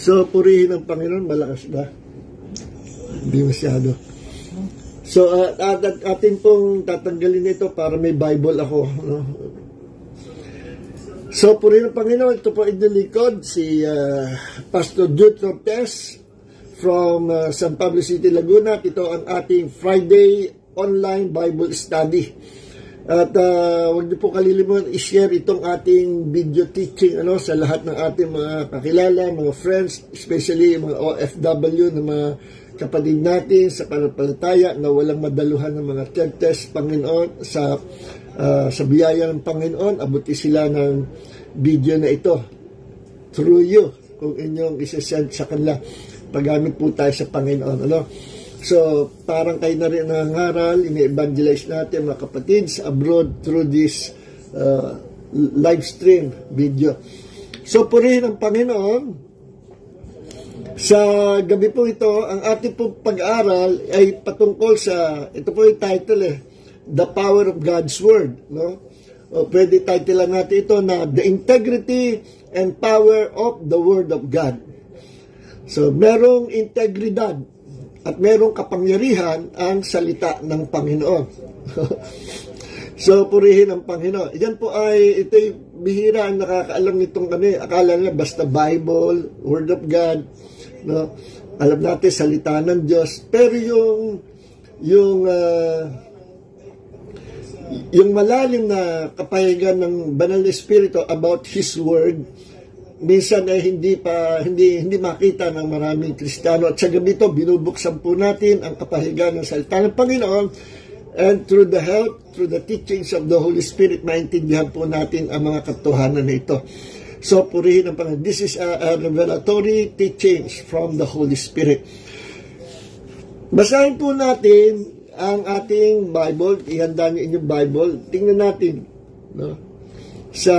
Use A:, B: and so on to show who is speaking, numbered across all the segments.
A: So, purihin ng Panginoon, malakas ba? Hindi masyado. So, atin pong tatanggalin ito para may Bible ako. No? So, purihin ng Panginoon, ito po inyong likod, si Pastor Jude Cortez from San Pablo City, Laguna. Ito ang ating Friday online Bible study. At huwag niyo po kalilimutan i-share itong ating video teaching sa lahat ng ating mga kakilala, mga friends, especially mga OFW na mga kapatid natin sa pananampalataya na walang madaluhan ng mga churches, Panginoon, sa biyaya ng Panginoon, abuti sila ng video na ito through you, kung inyong isasend sa kanila. Paggamit po tayo sa Panginoon. So, parang kayo na rin nangangaral, ini-evangelize natin mga kapatid sa abroad through this live stream video. So, purihin ang Panginoon. Sa gabi po ito, ang ating pong pag-aaral ay patungkol sa, ito po yung title The Power of God's Word. No? O, pwede title lang natin ito na The Integrity and Power of the Word of God. So, merong integridad at merong kapangyarihan ang salita ng Panginoon. So, purihin ang Panginoon. Yan po ay, ito'y bihira ang nakakaalam nitong akala nila basta Bible, Word of God, no? Alam natin, salita ng Diyos. Pero yung malalim na kapahigan ng Banal na Espiritu about His Word, minsan ay hindi makita ng maraming Kristiyano. At sa gabi ito, binubuksan po natin ang kapahigan ng salita ng Panginoon, and through the help, through the teachings of the Holy Spirit, maintindihan po natin ang mga katotohanan na ito. So, purihin ang Panginoon. This is a revelatory teachings from the Holy Spirit. Basahin po natin ang ating Bible. Ihanda niyo inyong Bible. Tingnan natin. No? Sa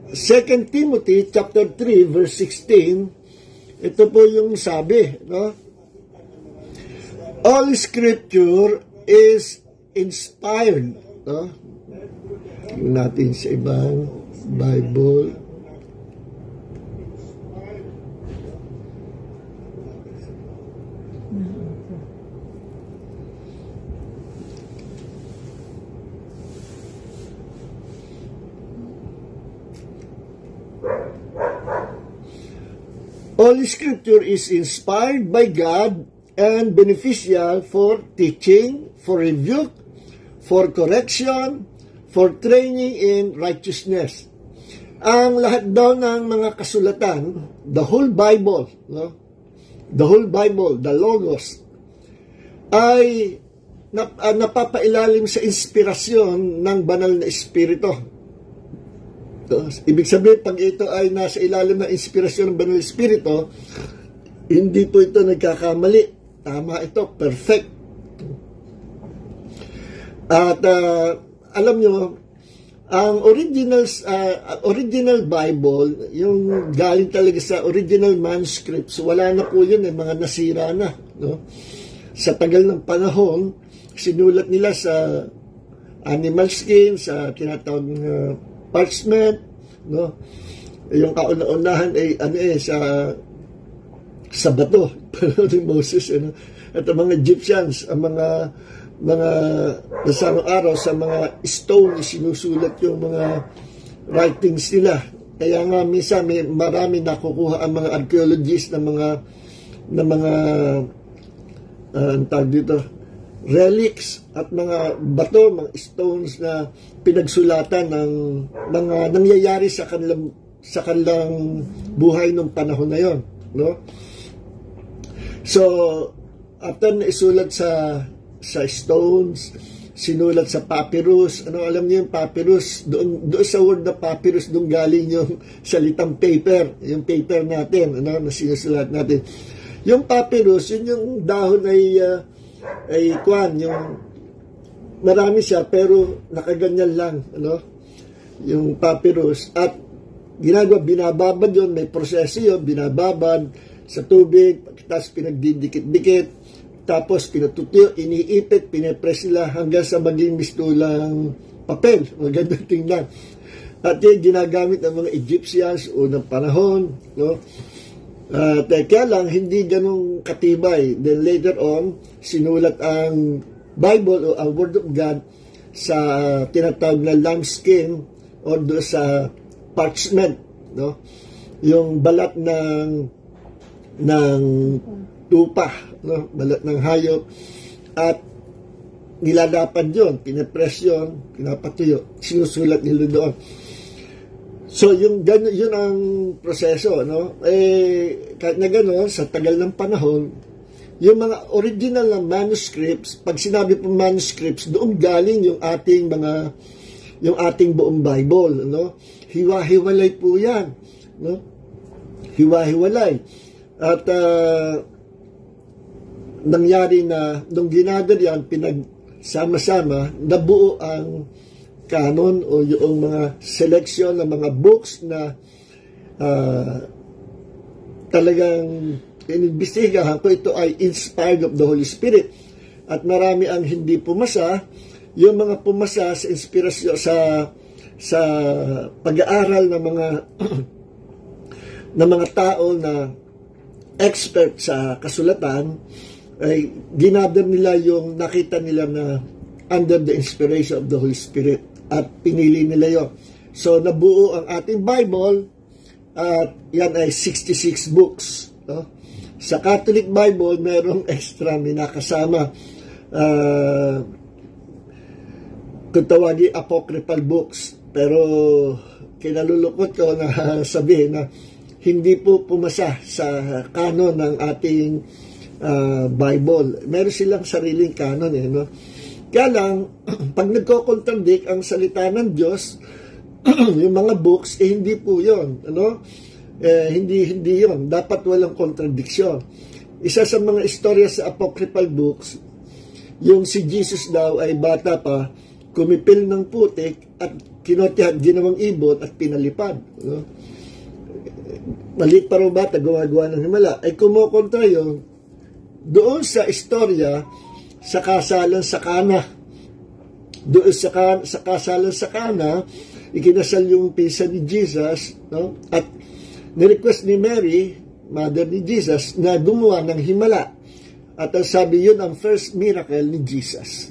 A: 2 Timothy chapter 3 verse 16, ito po yung sabi, no? All scripture is inspired, no? Tingnan natin sa ibang Bible. All Scripture is inspired by God and beneficial for teaching, for rebuke, for correction, for training in righteousness. Ang lahat daw ng mga kasulatan, the whole Bible, no? The whole Bible, the Logos, ay napapailalim sa inspirasyon ng banal na Espiritu. Ibig sabihin, pag ito ay nasa ilalim ng inspirasyon ng Banal na Espiritu, hindi po ito nagkakamali. Tama ito, perfect. At alam nyo, ang original Bible, yung galing talaga sa original manuscripts, wala na po yun, mga nasira na. No? Sa tagal ng panahon, sinulat nila sa animal skin, sa tinatawag parchment, no? Yung kauna-unahan ay sa bato ni Moses, at ang mga Egyptians, ang mga nasarang araw sa mga stone sinusulat yung mga writings nila. Kaya nga minsan marami nakukuha ang mga archaeologists ng mga tawag dito, relics at mga bato, mga stones na pinagsulatan ng mga nangyayari sa kanilang buhay nung panahon na yon, no? So, after na isulat sa stones, sinulat sa papyrus. Alam niyo yung papyrus? Doon sa word na papyrus, doon galing yung salitang paper, yung paper natin, na sinusulat natin. Yung papyrus, yun yung dahon ay yung marami siya pero nakaganyan lang, yung papyrus, at binababad yun, may proseso yun, binababad sa tubig, tapos pinagdidikit-dikit, tapos pinatutuyo, iniipit, pinepress nila hanggang sa maging mistulang papel, magandang tingnan. At yung ginagamit ng mga Egyptians unang panahon, no? Kaya lang, hindi ganun katibay. Then later on, sinulat ang Bible o ang Word of God sa tinatawag na lambskin o do sa parchment, no? Yung balat ng tupa, no? Balat ng hayop, at nilalapan yun, pinapress yun, pinapatuyo, sinusulat nila doon. So, yun ang proseso, no? Kahit na gano'n, sa tagal ng panahon, yung mga original na manuscripts, pag sinabi po manuscripts, doon galing yung ating buong Bible, no? Hiwa-hiwalay po yan, no? Hiwa-hiwalay. At nangyari na, nung ginadar yan, pinagsama-sama, nabuo ang canon o yung mga selection ng mga books na talagang inimbestigahan ko ito ay inspired of the Holy Spirit. At marami ang hindi pumasa. Yung mga pumasa sa inspirasyon sa pag-aaral ng mga ng mga tao na expert sa kasulatan, ay ginather nila yung nakita nila na under the inspiration of the Holy Spirit at pinili nila yon. So nabuo ang ating Bible at yan ay 66 books, no? Sa Catholic Bible merong extra, may nakasama kung tawagin apocryphal books, pero kinalulukot ko na sabihin na hindi po pumasa sa canon ng ating Bible. Meron silang sariling canon, no? Kaya lang, pag nagko-contradict ang salita ng Diyos, yung mga books, hindi po yun, ano? Hindi yun. Dapat walang contradiction. Isa sa mga istorya sa apocryphal books, yung si Jesus daw ay bata pa, kumipil ng putik at kinotihan, ginawang ibon at pinalipad, no? Maliit pa rin bata, gumagawa ng himala. Ay kumukontra yun doon sa istorya sa kasalan sa Kana. Doon sa kasalan sa Kana, ikinasal yung pinsan ni Jesus, no? At nirequest ni Mary, mother ni Jesus, na gumawa ng himala. At ang sabi yun ang first miracle ni Jesus.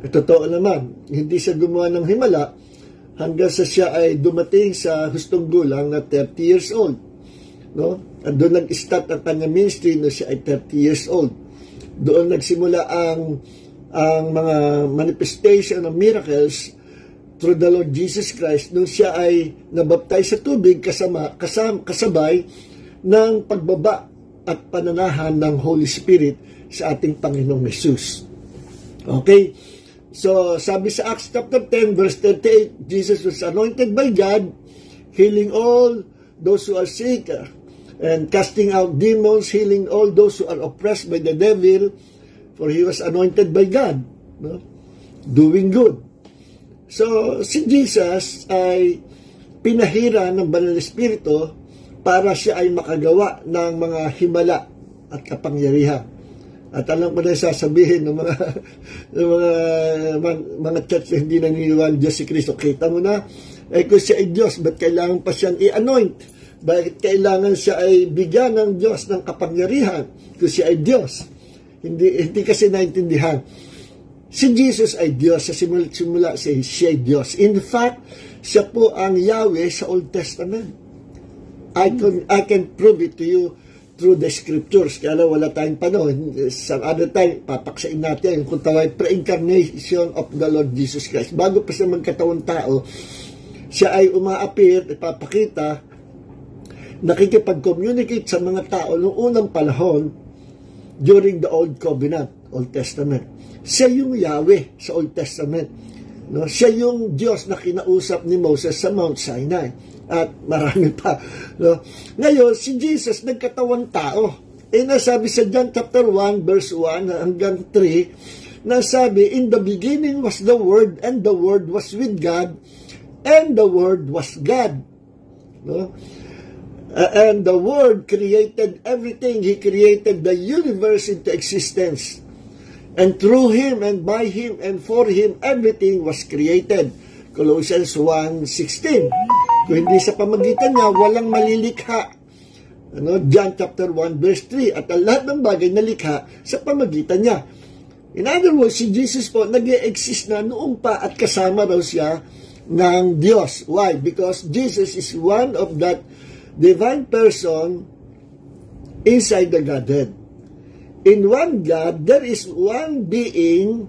A: Totoo naman, hindi siya gumawa ng himala hanggang sa siya ay dumating sa hustong gulang na 30 years old, no? At doon nag-start ang kanyang ministry na siya ay 30 years old. Doon nagsimula ang mga manifestation of miracles through the Lord Jesus Christ nung siya ay nabaptize sa tubig kasabay ng pagbaba at pananahan ng Holy Spirit sa ating Panginoong Jesus. Okay? So, sabi sa Acts chapter 10, verse 38, Jesus was anointed by God, healing all those who are sick, and casting out demons, healing all those who are oppressed by the devil, for he was anointed by God, no? Doing good. So, si Jesus ay pinahira ng Banal na Espiritu para siya ay makagawa ng mga himala at kapangyarihan. At alam ko na sasabihin ng mga church na hindi naniniwala Diyos si Kristo. Kita mo na, kung siya ay Diyos, ba't kailangan pa siyang i-anoint? Bakit kailangan siya ay bigyan ng Diyos ng kapangyarihan kung siya ay Diyos? Hindi kasi naintindihan. Si Jesus ay Diyos. Sa simula siya ay Diyos. In fact, siya po ang Yahweh sa Old Testament. I can prove it to you through the scriptures. Kaya lang wala tayong panahon. Some other time, papaksain natin kung tawag pre-incarnation of the Lord Jesus Christ. Bago pa siya magkatawang tao, siya ay umaapir, ipapakita, nakikipag-communicate sa mga tao noong unang panahon during the Old Covenant, Old Testament. Siya yung Yahweh sa Old Testament, no? Siya yung Diyos na kinausap ni Moses sa Mount Sinai at marami pa, no? Ngayon, si Jesus nagkatawang tao. Nasabi sa John chapter 1 verse 1 hanggang 3, nasabi, in the beginning was the Word, and the Word was with God, and the Word was God, no? And the Word created everything. He created the universe into existence. And through Him, and by Him, and for Him, everything was created. Colossians 1:16. Kung hindi sa pamagitan niya, walang malilikha John chapter 1 verse 3. At ang lahat ng bagay nalikha sa pamagitan niya. In other words, si Jesus po nag-e-exist na noong pa at kasama raw siya ng Diyos. Why? Because Jesus is one of that divine person inside the Godhead. In one God, there is one being,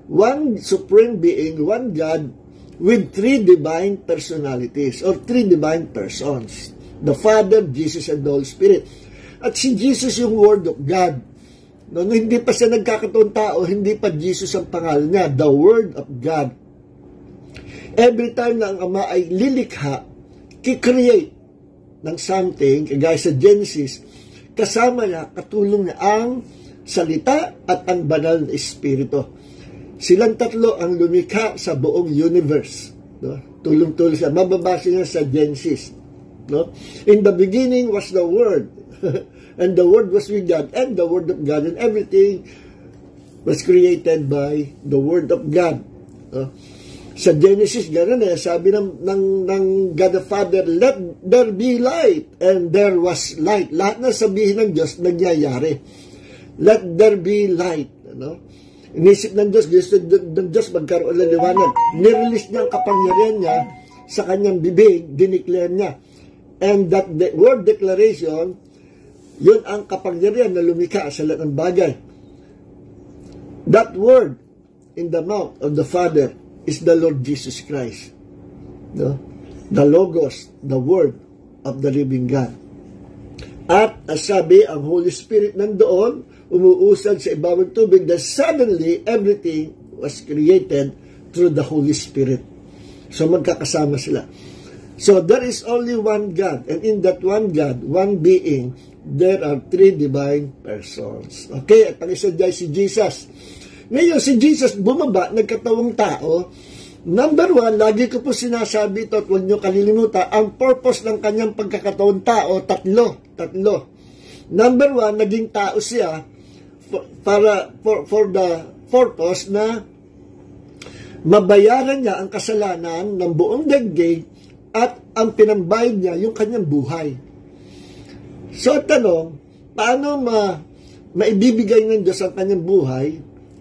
A: one supreme being, one God with three divine personalities or three divine persons. The Father, Jesus, and the Holy Spirit. At si Jesus yung Word of God. Nung hindi pa siya nagkakataon tao, hindi pa Jesus ang pangalan niya, the Word of God. Every time na ang Ama ay lilikha, kikreate ng something, kagaya sa Genesis, kasama niya, katulong niya ang salita at ang banal na Espiritu. Silang tatlo ang lumikha sa buong universe. Tulong-tulong siya. Mababasa niya sa Genesis. In the beginning was the Word. And the Word was with God, and the Word of God, and everything was created by the Word of God. Sa Genesis, gano'n sabi ng God the Father, let there be light, and there was light. Lahat na sabihin ng Diyos, nagyayari. Let there be light. Inisip ng Diyos, gusto ng Diyos magkaroon ng liwanag. Nirelease niya ang kapangyarihan niya sa kanyang bibig, dineclare niya. And that the word declaration, yun ang kapangyarihan na lumikha sa lahat ng bagay. That word in the mouth of the Father is the Lord Jesus Christ. The Logos, the Word of the living God. At sabi, ang Holy Spirit nandoon, umuusad sa ibabang tubig, that suddenly everything was created through the Holy Spirit. So magkakasama sila. So there is only one God, and in that one God, one being, there are three divine persons. Okay, at ang isa dyan si Jesus. Ngayon, si Jesus bumaba, nagkatawang tao. Number one, lagi ko po sinasabi ito at huwag nyo kalilimutan, ang purpose ng kanyang pagkakatawang tao, tatlo. Number one, naging tao siya for the purpose na mabayaran niya ang kasalanan ng buong daigdig at ang pinambayad niya yung kanyang buhay. So, tanong, paano maibibigay ng Diyos ang kanyang buhay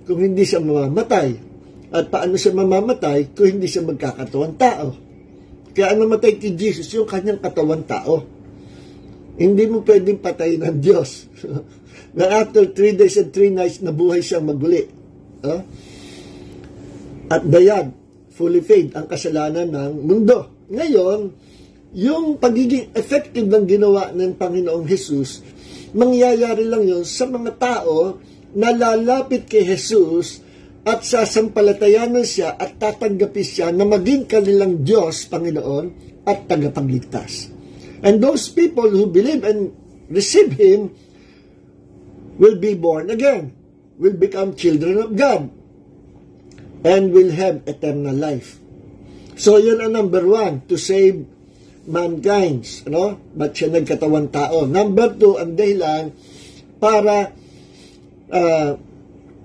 A: kung hindi siya mamamatay? At paano siya mamamatay kung hindi siya magkakatawang tao? Kaya namatay kay Jesus yung kanyang katawang tao. Hindi mo pwedeng patayin ng Diyos. Na after 3 days and 3 nights, nabuhay siyang maguli. At bayad, fully paid ang kasalanan ng mundo. Ngayon, yung pagiging effective ng ginawa ng Panginoong Jesus, mangyayari lang yun sa mga tao na lalapit kay Jesus at sasampalatayanan siya at tatanggapin siya na maging kanilang Diyos, Panginoon, at tagapagligtas. And those people who believe and receive Him will be born again, will become children of God, and will have eternal life. So, yun ang number one, to save mankind, Ba't siya nagkatawang tao? Number two, ang dahilan para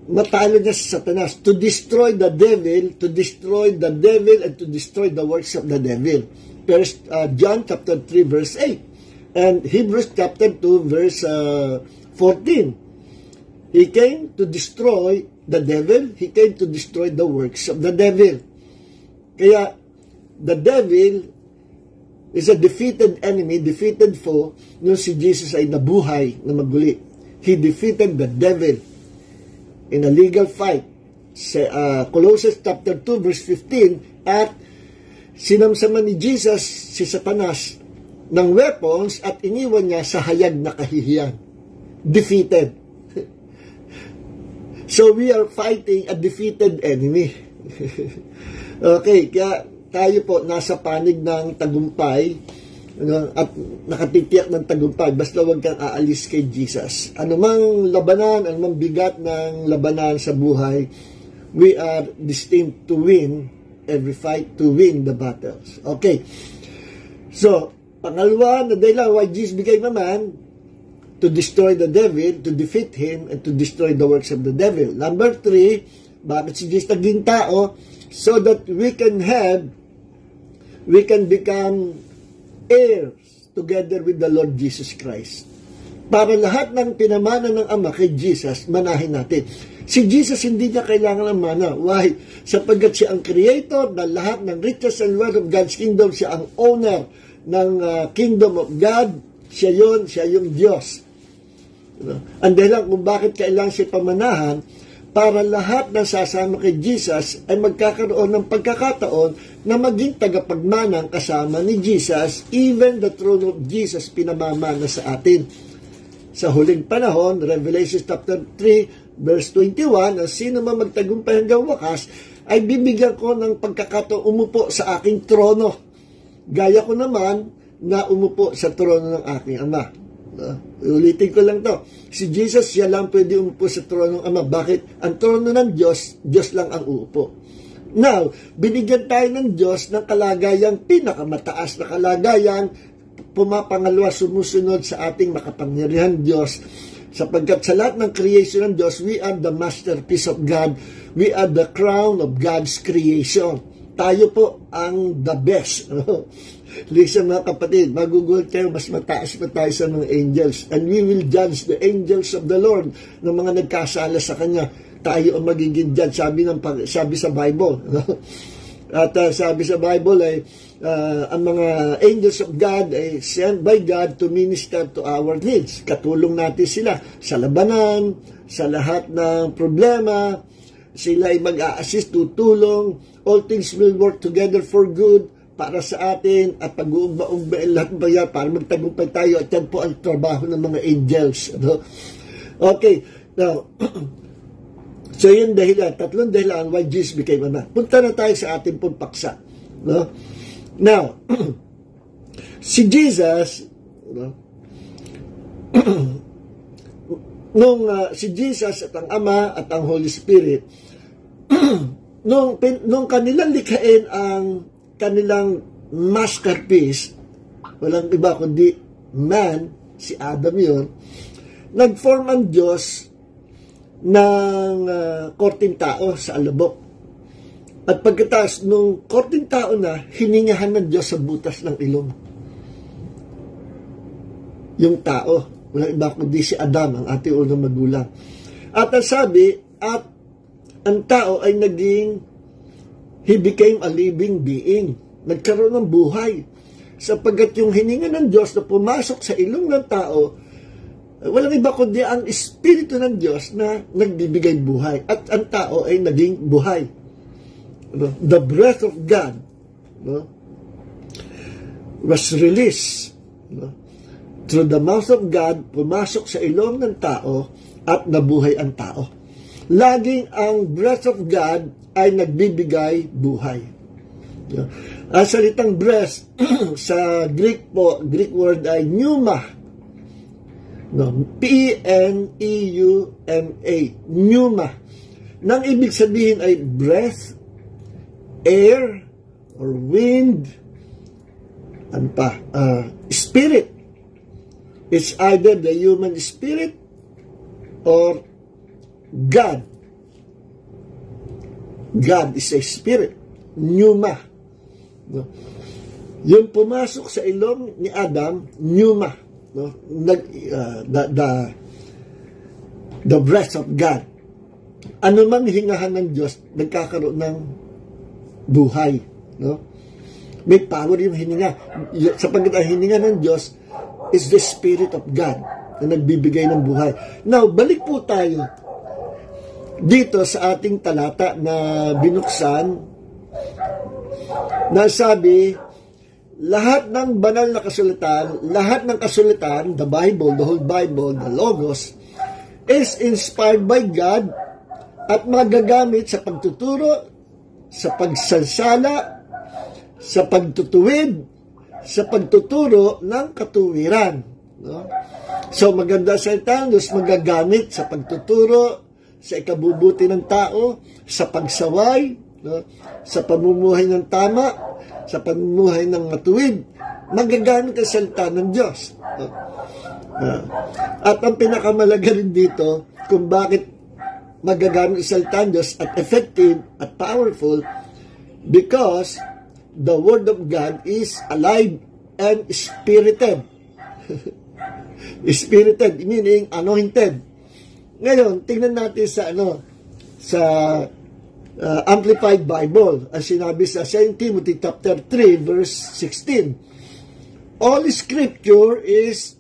A: matalo niya sa Satanas, to destroy the devil, and to destroy the works of the devil. First, John chapter 3, verse 8, and Hebrews chapter 2, verse 14. He came to destroy the devil, he came to destroy the works of the devil. Kaya, the devil is a defeated enemy, defeated foe, nung si Jesus ay nabuhay na maguli. He defeated the devil in a legal fight. Sa Colossians chapter 2, verse 15, at sinamsaman ni Jesus si Satanas ng weapons at iniwan niya sa hayag na kahihiyan. Defeated. So we are fighting a defeated enemy. Okay, kaya tayo po nasa panig ng tagumpay, at nakatitiyak ng tagumpay, basta huwag kang aalis kay Jesus. Anumang labanan, anumang bigat ng labanan sa buhay, we are destined to win every fight, to win the battles. Okay. So, pangalawa na dahilan why Jesus became a man, to destroy the devil, to defeat him, and to destroy the works of the devil. Number 3, bakit si Jesus naging tao? So that we can become heirs to together with the Lord Jesus Christ. Para lahat ng pinamana ng Ama kay Jesus, manahin natin. Si Jesus hindi niya kailangan ng mana. Why? Sapagkat siya ang creator ng lahat ng riches and wealth of God's kingdom. Siya ang owner ng kingdom of God. Siya yung Diyos. Ang dahilan kung bakit kailangan siya pamanahan, para lahat na sasama kay Jesus ay magkakaroon ng pagkakataon na maging tagapagmanang kasama ni Jesus, even the throne of Jesus pinamamana sa atin. Sa huling panahon, Revelation chapter 3, verse 21, na sino man magtagumpay hanggang wakas, ay bibigyan ko ng pagkakataon umupo sa aking trono. Gaya ko naman na umupo sa trono ng aking Ama. Ulitin ko lang to. Si Jesus, siya lang pwede umupo sa trono ng Ama. Bakit? Ang trono ng Diyos, Diyos lang ang uupo. Now, binigyan tayo ng Diyos ng kalagayang pinakamataas na kalagayan, pumapangalawa, sumusunod sa ating makapangyarihan Diyos. Sapagkat sa lahat ng creation ng Diyos, we are the masterpiece of God. We are the crown of God's creation. Tayo po ang the best. Listen mga kapatid, magugulat kayo, mas mataas pa tayo sa mga angels. And we will judge the angels of the Lord ng mga nagkasala sa Kanya. Tayo ang magiging judge, sabi sa Bible. At sabi sa Bible ay, ang mga angels of God ay sent by God to minister to our needs. Katulong natin sila sa labanan, sa lahat ng problema. Sila ay mag-a-assist, tutulong. All things will work together for good para sa atin at pag-uugba-ugba lahat ba yan para magtagumpay tayo at yan po ang trabaho ng mga angels. No? Okay, now, so yun dahilan, tatlong dahilan why Jesus became Ama. Punta na tayo sa ating pong paksa. No? Now, si Jesus, no? Si Jesus at ang Ama at ang Holy Spirit, nung kanilang likhain ang kanilang masterpiece, walang iba kundi man, si Adam yun, nag-form ang Diyos ng korting tao sa alabok. At pagkatapos nung korting tao na, hiningahan ng Diyos sa butas ng ilong. Yung tao, walang iba kundi si Adam, ang ating unang magulang. At ang sabi, at ang tao ay he became a living being. Nagkaroon ng buhay. Sapagkat yung hininga ng Diyos na pumasok sa ilong ng tao, walang iba kundi ang Espiritu ng Diyos na nagbibigay buhay. At ang tao ay naging buhay. The breath of God was released through the mouth of God, pumasok sa ilong ng tao at nabuhay ang tao. Laging ang breath of God ay nagbibigay buhay. Ang salitang breath sa Greek po, Greek word ay pneuma. P-N-E-U-M-A. Pneuma. Nang ibig sabihin ay breath, air, or wind, spirit. It's either the human spirit or God. God is a spirit. Pneuma. No? Yung pumasok sa ilong ni Adam, pneuma. No? The breath of God. Ano mang hingahan ng Diyos, nagkakaroon ng buhay. No? May power yung hininga. Sapagkat ang hininga ng Diyos is the Spirit of God na nagbibigay ng buhay. Now, balik po tayo dito sa ating talata na binuksan na sabi, lahat ng banal na kasulatan, lahat ng kasulatan, the Bible, the whole Bible, the Logos, is inspired by God at magagamit sa pagtuturo, sa pagsansala, sa pagtutuwid, sa pagtuturo ng katuwiran. No? So maganda sa Diyos magagamit sa pagtuturo, sa ikabubuti ng tao, sa pagsaway, no? Sa pamumuhay ng tama, sa pamumuhay ng matuwid, magagamit ang salita ng Diyos. No? At ang pinakamalaga rin dito, kung bakit magagamit ang salita ng Diyos at effective at powerful, because the Word of God is alive and spirited. Spirited, meaning anointed. Ngayon, tingnan natin sa Amplified Bible. Ang sinabi sa 2 Timothy chapter 3, verse 16. All Scripture is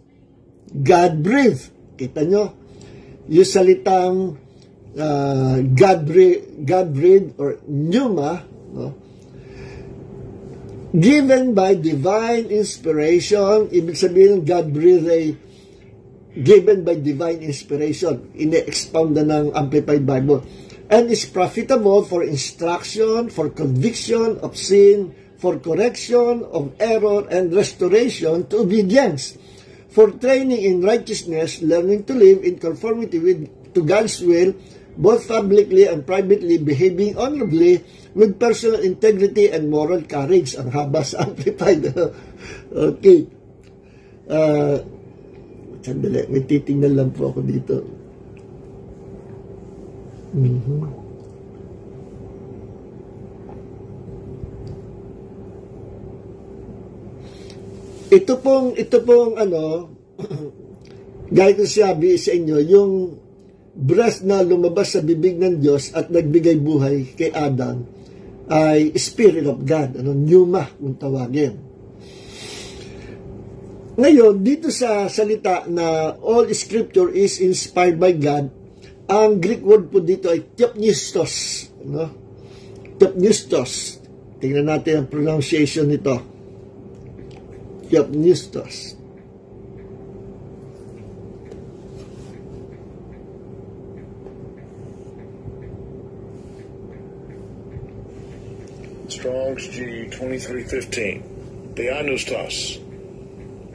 A: God-breathed. Kita nyo? Yung salitang God-breathed or pneuma, no? Given by divine inspiration, ibig sabihin God-breathed ay given by divine inspiration. Ine-expound na ng Amplified Bible. And is profitable for instruction, for conviction of sin, for correction of error, and restoration to obedience, for training in righteousness, learning to live in conformity to God's will, both publicly and privately, behaving honorably, with personal integrity and moral courage. Ang haba sa Amplified. Okay. Sandali, may titingnan lang po ako dito. Ito pong gaya ko sabi sa inyo, yung breath na lumabas sa bibig ng Diyos at nagbigay buhay kay Adam ay Spirit of God, pneuma kung tawagin. Ngayon, dito sa salita na all Scripture is inspired by God, ang Greek word po dito ay theopneustos. Theopneustos. Tingnan natin ang pronunciation nito. Theopneustos.
B: Strong's G 2315. Theopneustos.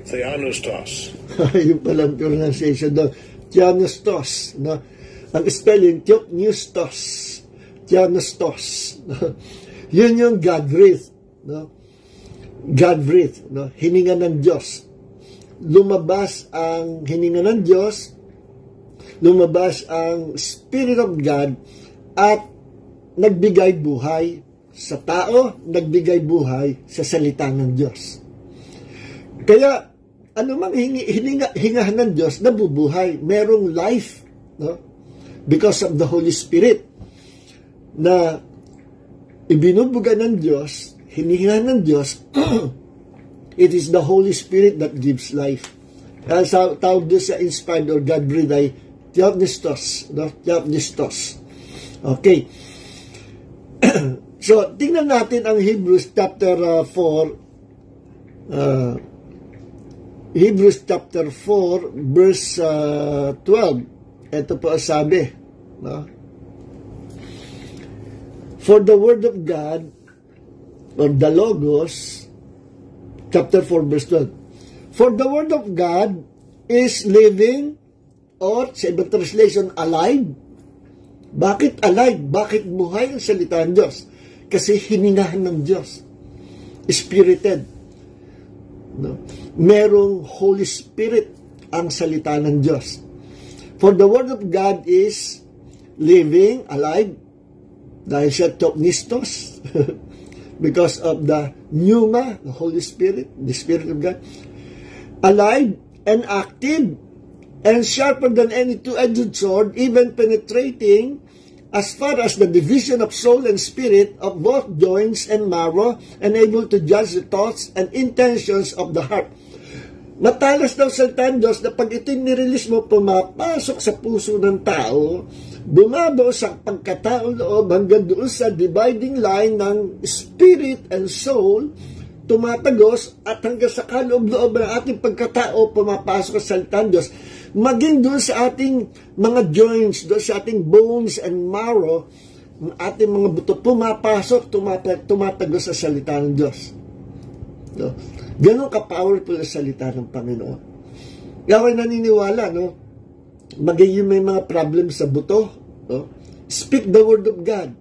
B: Theopneustos.
A: Yung palang pronunciation doon. Theopneustos. No? Ang spelling, theopneustos. Theopneustos. No? Yun yung God-breathed. No? God-breathed. No? Hininga ng Diyos. Lumabas ang hininga ng Diyos. Lumabas ang Spirit of God at nagbigay buhay sa tao, nagbigay buhay sa salita ng Diyos. Kaya, ano mang hingahan ng Diyos, nabubuhay. Merong life, no? Because of the Holy Spirit na ibinubuga ng Diyos, hinihingahan ng Diyos, it is the Holy Spirit that gives life. Kaya tawag doon sa inspired or God-breathed ay theopneustos, no? Theopneustos. Okay. So, tingnan natin ang Hebrews chapter 4, Hebrews chapter 4, verse 12. Ito po ang sabi. No? For the word of God, or the Logos, chapter 4, verse 12. For the word of God is living, or sa ibang translation, alive. Bakit alive? Bakit buhay ang salita ng Diyos? Kasi hiningahan ng Diyos. Spirited. No? Merong Holy Spirit ang salita ng Diyos. For the Word of God is living, alive, dahil siya theopneustos, because of the pneuma, the Holy Spirit, the Spirit of God, alive and active, and sharper than any two-edged sword, even penetrating as far as the division of soul and spirit, of both joints and marrow, and able to judge the thoughts and intentions of the heart. Matalas daw sa Diyos na pag ito'y nirelease mo, pumapasok sa puso ng tao, bumabaw sa pagkataong loob hanggang doon sa dividing line ng spirit and soul, tumatagos at hanggang sa kaloob-loob ng ating pagkatao, pumapasok sa salita ng Diyos, maging doon sa ating mga joints, doon sa ating bones and marrow, ang ating mga buto, pumapasok, tumatagos sa salita ng Diyos. No? Ganon ka-powerful ang salita ng Panginoon. Kaya ako'y naniniwala, no? Magiging may mga problem sa buto, no? Speak the word of God.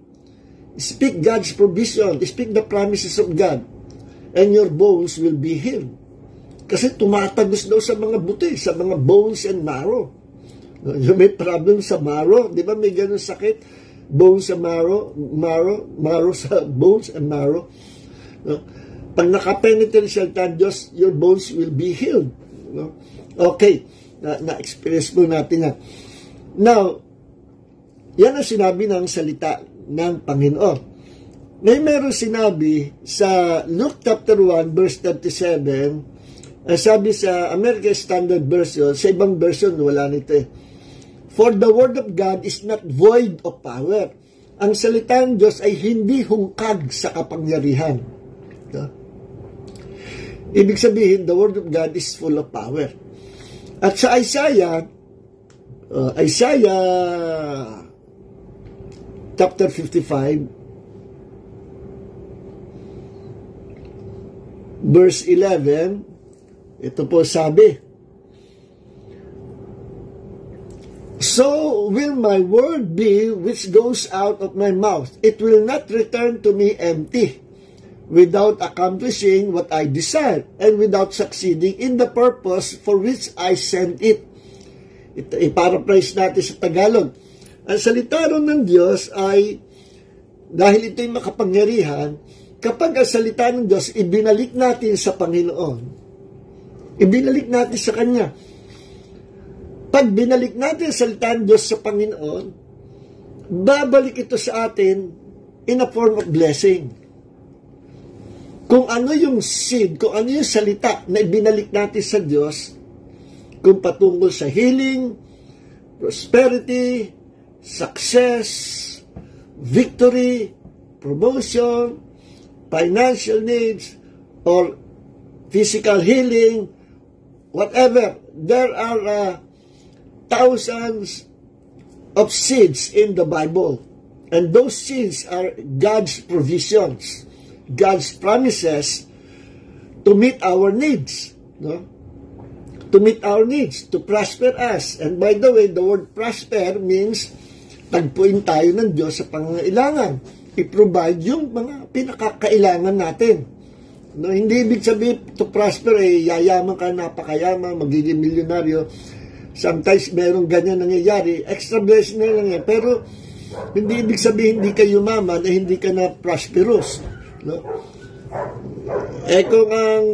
A: Speak God's provision. Speak the promises of God. And your bones will be healed. Kasi tumatagos daw sa mga buti, sa mga bones and marrow. No? Yung may problem sa marrow, di ba may ganun sakit? Bones sa marrow sa bones and marrow. No? Pag nakapenetrate sa salita ng Diyos, your bones will be healed. No? Okay, na-experience mo natin yan. Now, yan ang sinabi ng salita ng Panginoon. Meron sinabi sa Luke chapter 1 verse 37, sabi sa American Standard Version, sa ibang version wala nito eh. For the word of God is not void of power. Ang salita ng Diyos ay hindi hungkag sa kapangyarihan. Ibig sabihin, the word of God is full of power. At sa Isaiah chapter 55, verse 11, ito po sabi, so will my word be which goes out of my mouth. It will not return to me empty, without accomplishing what I desire, and without succeeding in the purpose for which I sent it. Ito, i-paraphrase natin sa Tagalog. Ang salita ron ng Diyos ay, dahil ito'y makapangyarihan, kapag ang salita ng Diyos, ibinalik natin sa Panginoon. Ibinalik natin sa Kanya. Pag binalik natin ang salita ng Diyos sa Panginoon, babalik ito sa atin in a form of blessing. Kung ano yung seed, kung ano yung salita na ibinalik natin sa Diyos, kung patungkol sa healing, prosperity, success, victory, promotion, financial needs, or physical healing, whatever, there are thousands of seeds in the Bible. And those seeds are God's provisions, God's promises to meet our needs, no? To meet our needs, to prosper us. And by the way, the word prosper means tagpuin tayo ng Diyos sa pangangailangan. I-provide yung mga pinakakailangan natin. No, hindi ibig sabihin to prosper, yayaman ka, napakayaman, magiging milyonaryo. Sometimes merong ganyan nangyayari. Extra blessing na lang yan. Pero hindi ibig sabihin hindi ka yumaman hindi ka na prosperous. No? Kung ang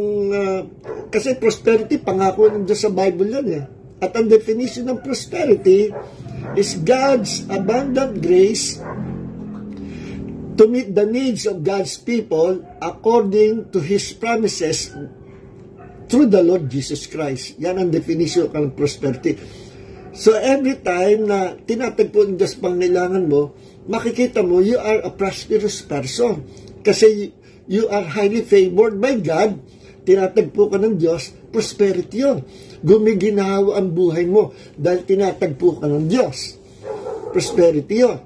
A: kasi prosperity pangako ng Diyos sa Bible yan eh. At ang definition ng prosperity is God's abundant grace to meet the needs of God's people according to His promises through the Lord Jesus Christ. Yan ang definition ng prosperity. So every time na tinatagpo ng Diyos pangailangan mo, makikita mo you are a prosperous person. Kasi you are highly favored by God, tinatagpo ka ng Diyos, prosperity yun. Gumiginawa ang buhay mo dahil tinatagpo ka ng Diyos. Prosperity yun.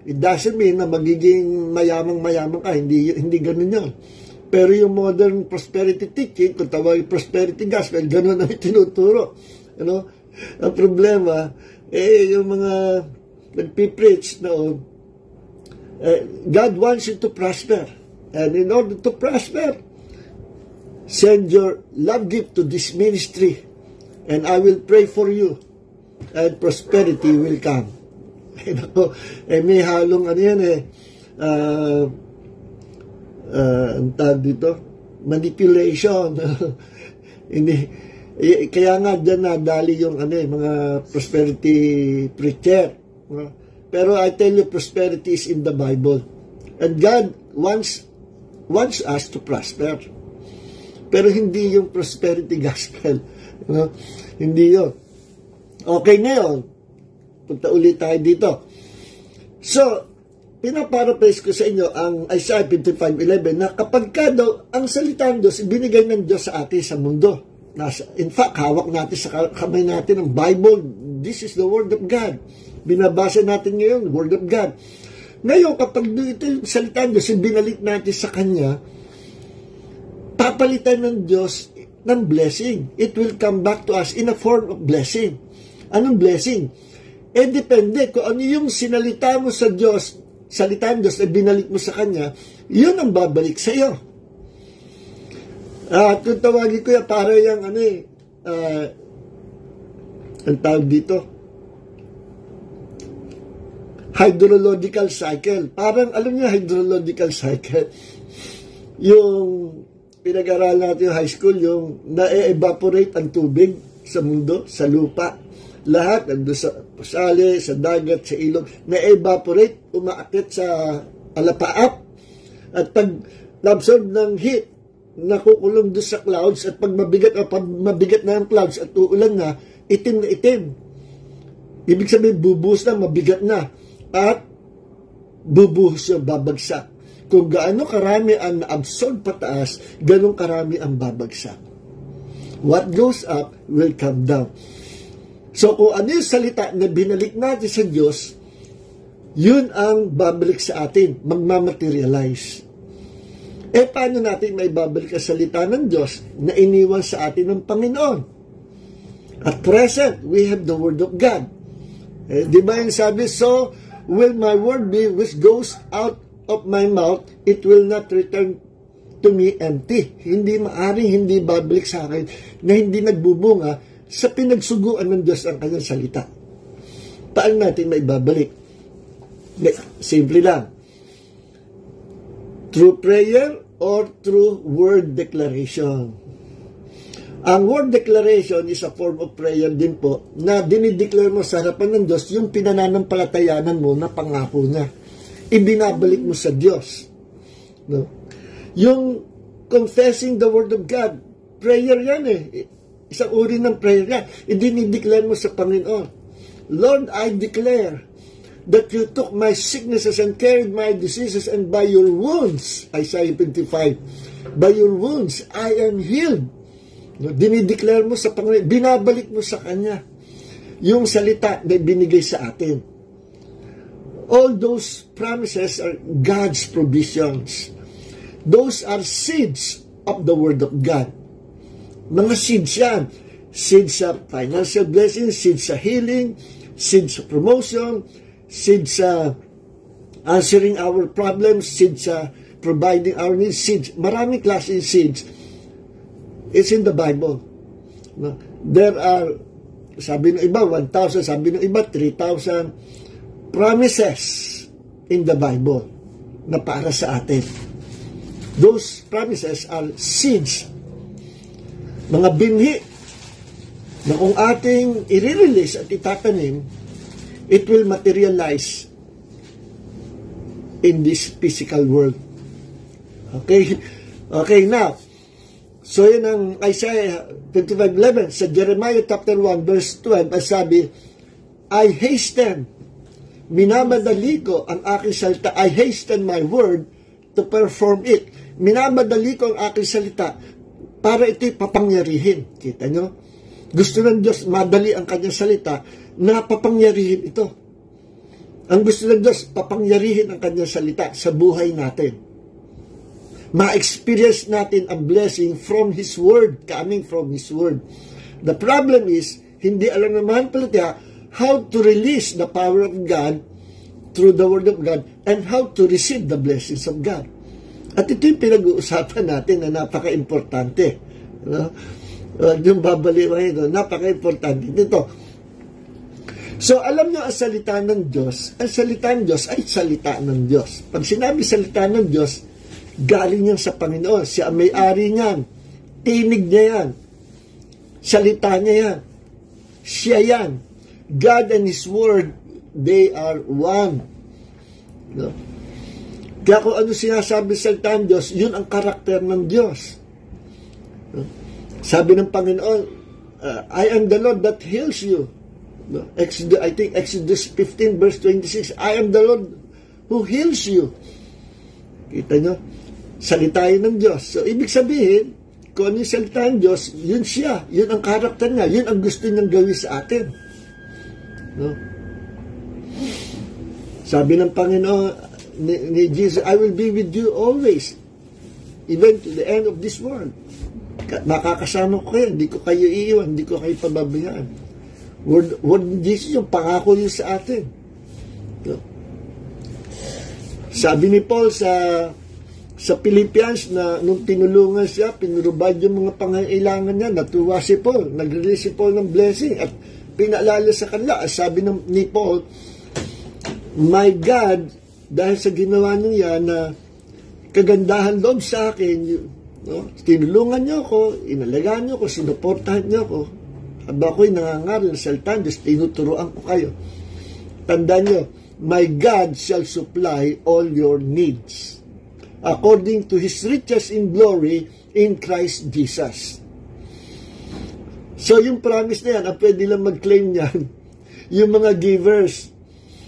A: It doesn't mean na magiging mayamang-mayamang ka, hindi ganun yun. Pero yung modern prosperity teaching, kung tawag yung prosperity gospel, ganun ang tinuturo. You know? Ang problema, yung mga nagpipreach noon, God wants you to prosper. And in order to prosper, send your love gift to this ministry and I will pray for you and prosperity will come. May halong ano yan ang tawag dito, manipulation. Kaya nga dyan nadali yung mga prosperity preacher. Pero I tell you, prosperity is in the Bible. And God wants us to prosper. Pero hindi yung prosperity gospel. Hindi yun. Okay, ngayon, punta ulit tayo dito. So, pinaparaphrase ko sa inyo ang Isaiah 55:11 na kapag ka daw, ang salita ng Diyos, ibinigay ng Diyos sa atin sa mundo. In fact, hawak natin sa kamay natin ang Bible. This is the Word of God. Binabasa natin ngayon, Word of God. Ngayon, kapag ito yung salita ng Diyos, binalik natin sa Kanya, papalitan ng Diyos ng blessing. It will come back to us in a form of blessing. Anong blessing? Depende kung ano yung sinalita mo sa Diyos, salita ng Diyos na binalik mo sa Kanya, yun ang babalik sa iyo. At kung tawagin ko yan, para yung ang tawag dito, hydrological cycle. Parang, alam niyo, hydrological cycle. Yung pinag-aralan natin yung high school, yung na-evaporate ang tubig sa mundo, sa lupa. Lahat, nandun sa pasali, sa dagat, sa ilog, na-evaporate, umaakit sa alapaap. At pag absorb ng heat, nakukulong doon sa clouds, at pag mabigat na ang clouds at uulan na, itim na itim. Ibig sabihin, bubuhos na, mabigat na. At bubuhos yung babagsak. Kung gaano karami ang na-absorb pataas, ganun karami ang babagsak. What goes up will come down. So kung ano yung salita na binalik natin sa Diyos, yun ang babalik sa atin, magmamaterialize. Paano natin may babalik ang salita ng Diyos na iniwan sa atin ng Panginoon? At present, we have the Word of God. Di ba yung sabi, so will my word be which goes out of my mouth, it will not return to me empty. Hindi maaring hindi babalik sa akin na hindi nagbubunga sa pinagsuguan ng Diyos ang kanyang salita. Paano natin may babalik? Simple lang. Through prayer or through word declaration. Ang word declaration is a form of prayer din po na dinideclare mo sa harapan ng Diyos yung pinananampalatayanan mo na pangako niya. Ibinabalik mo sa Diyos. No? Yung confessing the word of God, prayer yan eh. Isang uri ng prayer yan. Idinideclare mo sa Panginoon. Lord, I declare that you took my sicknesses and carried my diseases, and by your wounds, Isaiah 55, by your wounds, I am healed. Dinideclare mo sa Panginoon, binabalik mo sa Kanya yung salita na binigay sa atin. All those promises are God's provisions. Those are seeds of the Word of God. Mga seeds yan. Seeds sa financial blessing, seeds sa healing, seeds sa promotion, seeds sa answering our problems, seeds sa providing our needs, seeds. Maraming klase seeds. It's in the Bible. No? There are, sabi ng iba, 1,000, sabi ng iba, 3,000 promises in the Bible na para sa atin. Those promises are seeds. Mga binhi na kung ating i-release at itatanim, it will materialize in this physical world. Okay? Okay, now, so yun ang Isaiah 55:11. Sa Jeremiah chapter 1 verse 12, ay sabi, I hasten, minamadali ko ang aking salita. I hasten my word to perform it. Minamadali ko ang aking salita para ito'y papangyarihin. Kita nyo? Gusto ng Diyos madali ang kanyang salita na papangyarihin ito. Ang gusto ng Diyos, papangyarihin ang kanyang salita sa buhay natin. Ma-experience natin ang blessing from His Word, coming from His Word. The problem is, hindi alam naman pala how to release the power of God through the Word of God and how to receive the blessings of God. At ito yung pinag-uusapan natin na napaka-importante. No? Yung babaliwan ito, napaka-importante. Ito. So, alam nyo ang salita ng Diyos. Ang salita ng Diyos ay salita ng Diyos. Pag sinabi salita ng Diyos, galing yan sa Panginoon. Siya ang may-ari niyan. Tinig niya yan. Salita niya yan. Siya yan. God and His Word, they are one. No? Kaya kung ano sinasabi sa salita ng Diyos, yun ang karakter ng Diyos. No? Sabi ng Panginoon, I am the Lord that heals you. No? I think Exodus 15 verse 26, I am the Lord who heals you. Kita nyo? Salita yun ng Diyos. So, ibig sabihin, kung ano yung salita ng Diyos, yun siya. Yun ang karakter niya. Yun ang gusto niyang gawin sa atin. No? Sabi ng Panginoon, ni Jesus, I will be with you always, even to the end of this world. Makakasama ko kayo. Hindi ko kayo iiwan. Hindi ko kayo pababayaan. Word Jesus, yung pangako yun sa atin. No? Sabi ni Paul sa Philippians na nung tinulungan siya, pinurubad yung mga pangailangan niya, natuwa si Paul, nag-release si Paul ng blessing at pinaalala sa kanila. Sabi ni Paul, my God, dahil sa ginawa niya na kagandahan loob sa akin, No? Tinulungan niyo ako, inalagaan niyo ako, sinuportahan niyo ako. Haba ako'y nangangaral ng salita ng Diyos, tinuturoan ko kayo. Tandaan niyo, my God shall supply all your needs according to His riches in glory in Christ Jesus. So, yung promise na yan, ang pwede lang mag-claim yan, yung mga givers,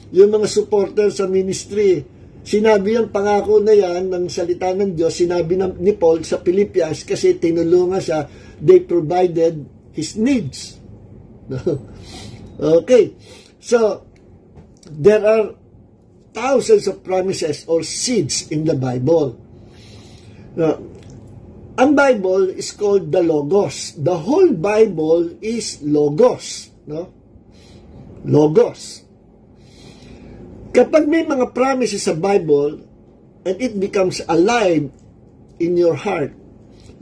A: yung mga supporters sa ministry, sinabi yung pangako na yan ng salita ng Diyos, sinabi ni Paul sa Philippians kasi tinulungan siya, they provided his needs. Okay. So, there are thousands of promises or seeds in the Bible. Now, ang Bible is called the Logos. The whole Bible is Logos. No? Logos. Kapag may mga promises sa Bible and it becomes alive in your heart,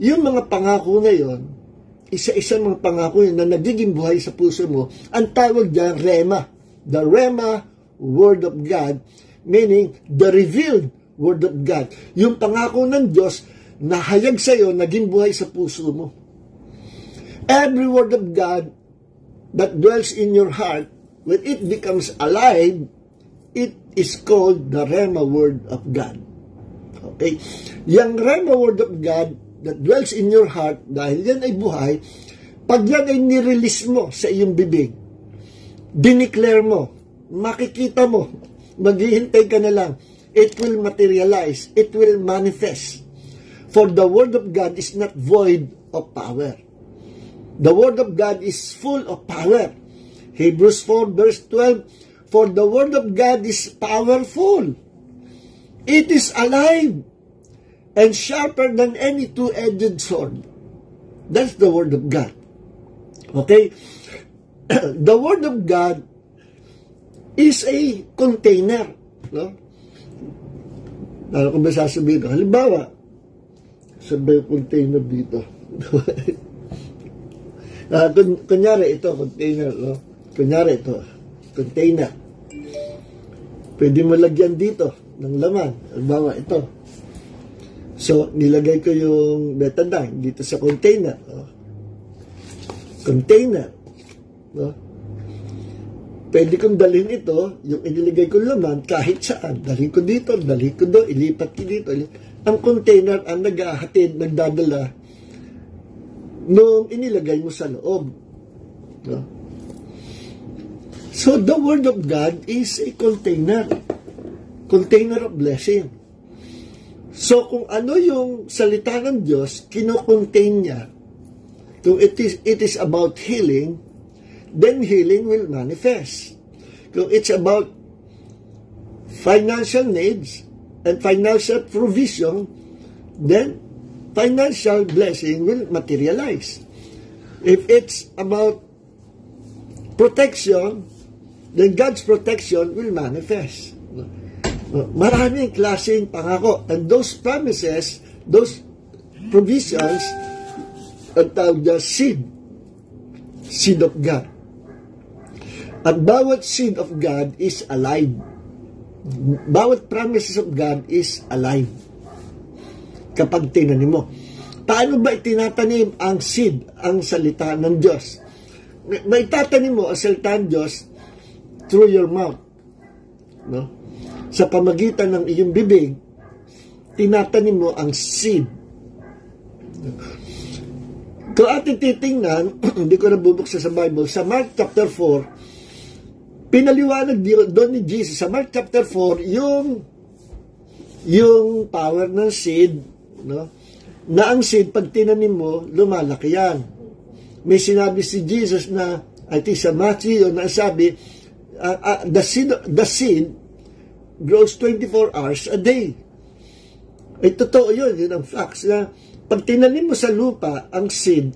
A: yung mga pangako na yon, isa-isa mga pangako yun na nagiging buhay sa puso mo, ang tawag dyan, Rema. The Rema Word of God, meaning the revealed Word of God. Yung pangako ng Diyos, nahayag sa'yo, naging buhay sa puso mo. Every Word of God that dwells in your heart, when it becomes alive, it is called the Rema Word of God. Okay? Yung Rema Word of God that dwells in your heart, dahil yan ay buhay, pag yan ay nirelease mo sa iyong bibig, dineclare mo, makikita mo, maghihintay ka na lang, it will materialize, it will manifest. For the Word of God is not void of power. The Word of God is full of power. Hebrews 4 verse 12, for the Word of God is powerful. It is alive and sharper than any two-edged sword. That's the Word of God. Okay? The Word of God is a container. No? Ano ko ba sasabihin ko? Halimbawa, sabay yung container dito. Kunyari ito, container. No? Kunyari ito, container. Pwede mo lagyan dito ng laman. Halimbawa ito. So, nilagay ko yung betadine dito sa container. No? Container. No? Pwede kong dalhin ito, yung inilagay ko laman, kahit saan. Dalhin ko dito, dalhin ko doon, ilipat ko dito. Ang container ang naghahatid, nagdadala nung inilagay mo sa loob. No? So, the Word of God is a container. Container of blessing. So, kung ano yung salita ng Diyos, kino-contain niya. Kung it is about healing, then healing will manifest. Kung it's about financial needs and financial provision, then financial blessing will materialize. If it's about protection, then God's protection will manifest. Maraming klaseng pangako. And those promises, those provisions, ang tawag na seed of God. At bawat seed of God is alive. Bawat promises of God is alive. Kapag tinanim mo. Paano ba itinatanim ang seed, ang salita ng Diyos? May tatanim mo ang salita ng Diyos through your mouth. No? Sa pamagitan ng iyong bibig, tinatanim mo ang seed. Kung ating titingnan, hindi ko na bubuksan sa Bible, sa Mark chapter 4, pinaliwanag doon ni Jesus, sa Mark chapter 4, yung power ng seed, no? Na ang seed, pag tinanim mo, lumalaki yan. May sinabi si Jesus na, I think sa Matthew, na sabi, the seed grows 24 hours a day. Ay, totoo yun ang facts na pag tinanim mo sa lupa ang seed,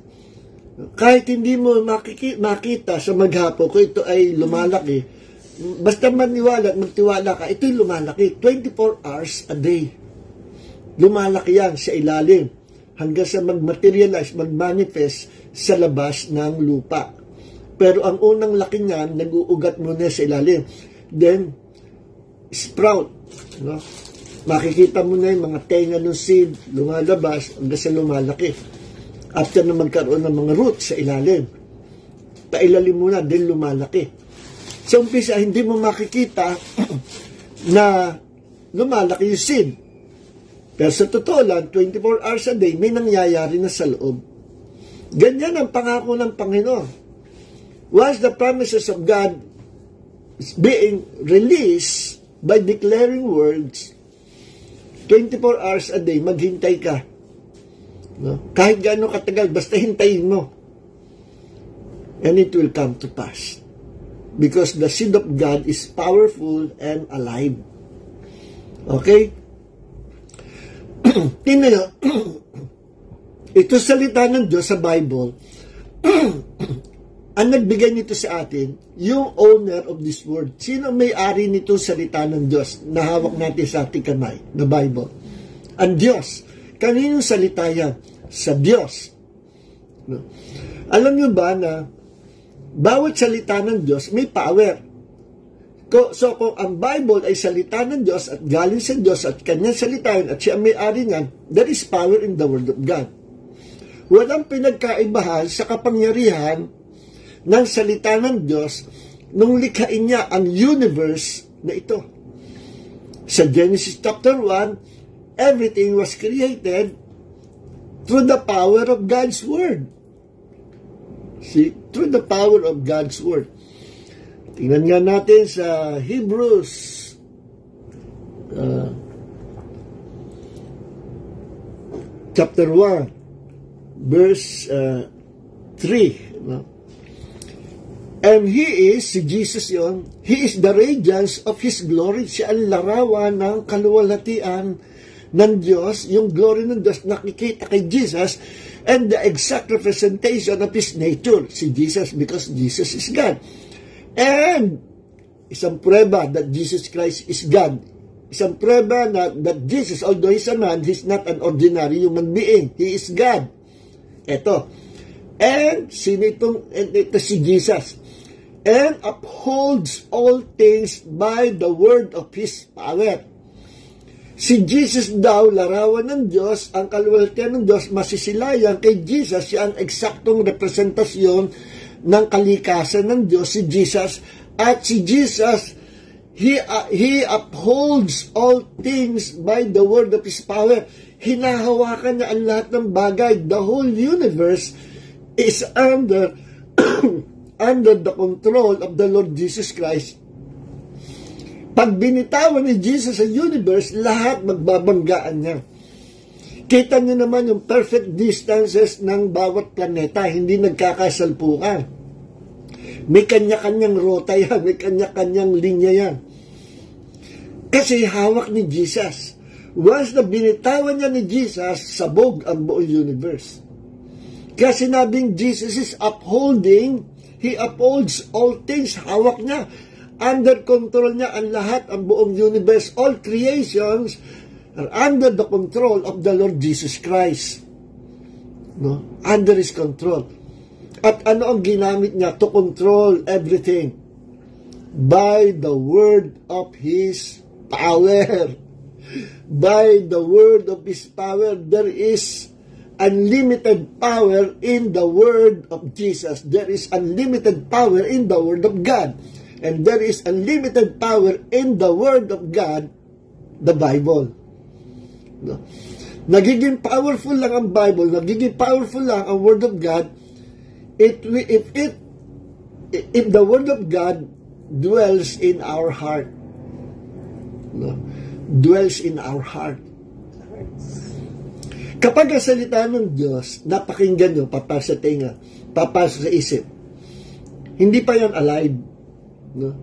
A: kahit hindi mo makita sa maghapon kung ito ay lumalaki, basta maniwala at magtiwala ka, ito'y lumalaki 24 hours a day. Lumalaki yan sa ilalim hanggang sa mag-materialize, mag-manifest sa labas ng lupa. Pero ang unang laki niyan, nag-uugat muna sa ilalim. Then, sprout. No? Makikita mo na yung mga tenga ng seed, lumalabas, hanggang sa lumalaki. After na magkaroon ng mga roots sa ilalim. Pailalim mo na, din lumalaki. Sa umpisa, hindi mo makikita na lumalaki yung seed. Pero sa totoo lang, 24 hours a day, may nangyayari na sa loob. Ganyan ang pangako ng Panginoon. Once the promises of God is being released by declaring words, 24 hours a day, maghintay ka. No? Kahit gaano katagal, basta hintayin mo. And it will come to pass. Because the seed of God is powerful and alive. Okay? Tingnan nyo, ito salita ng Diyos sa Bible, ang nagbigay nito sa atin, yung owner of this word. Sino may-ari nito salita ng Diyos na hawak natin sa ating kamay, the Bible? Ang Diyos. Kaninong salita yan? Sa Diyos. No? Alam nyo ba na bawat salita ng Diyos may power? So kung ang Bible ay salita ng Diyos at galing sa Diyos at kanyang salitain at siya may-ari niyan, there is power in the Word of God. Walang pinagkaibahan sa kapangyarihan ng salita ng Diyos nung likhain niya ang universe na ito. Sa Genesis chapter 1, everything was created through the power of God's Word. See? Through the power of God's Word. Tingnan nga natin sa Hebrews chapter 1 verse 3, no? And He is, si Jesus yon, He is the radiance of His glory. Siya ang larawan ng kaluwalhatian ng Diyos, yung glory ng Diyos nakikita kay Jesus, and the exact representation of His nature, si Jesus, because Jesus is God. And isang prueba that Jesus Christ is God. Isang prueba na that Jesus, although He's a man, He's not an ordinary human being. He is God. Ito. And ito si Jesus. And upholds all things by the word of His power. Si Jesus daw, larawan ng Diyos, ang kaluwalhatian ng Diyos, masisilayan kay Jesus, siya ang eksaktong representasyon ng kalikasan ng Diyos, si Jesus. At si Jesus, He upholds all things by the word of His power. Hinahawakan niya ang lahat ng bagay. The whole universe is under under the control of the Lord Jesus Christ. Pag binitawan ni Jesus sa universe, lahat magbabanggaan niya. Kita niyo naman yung perfect distances ng bawat planeta, hindi nagkakasalpukan. May kanya-kanyang rota yan, may kanya-kanyang linya yan. Kasi hawak ni Jesus. Once na binitawan niya ni Jesus, sabog ang buong universe. Kaya sinabing Jesus is upholding, He upholds all things, hawak niya. Under control niya ang lahat, ang buong universe, all creations are under the control of the Lord Jesus Christ. No? Under His control. At ano ang ginamit niya to control everything? By the word of His power. By the word of His power, there is unlimited power in the word of Jesus. There is unlimited power in the word of God. And there is unlimited power in the word of God, the Bible. No? Nagiging powerful lang ang Bible, nagiging powerful lang ang word of God, if the word of God dwells in our heart. No? Dwells in our heart. Kapag ang salita ng Diyos, napakinggan nyo, papasok sa tinga, papasok sa isip, hindi pa yan alive. No?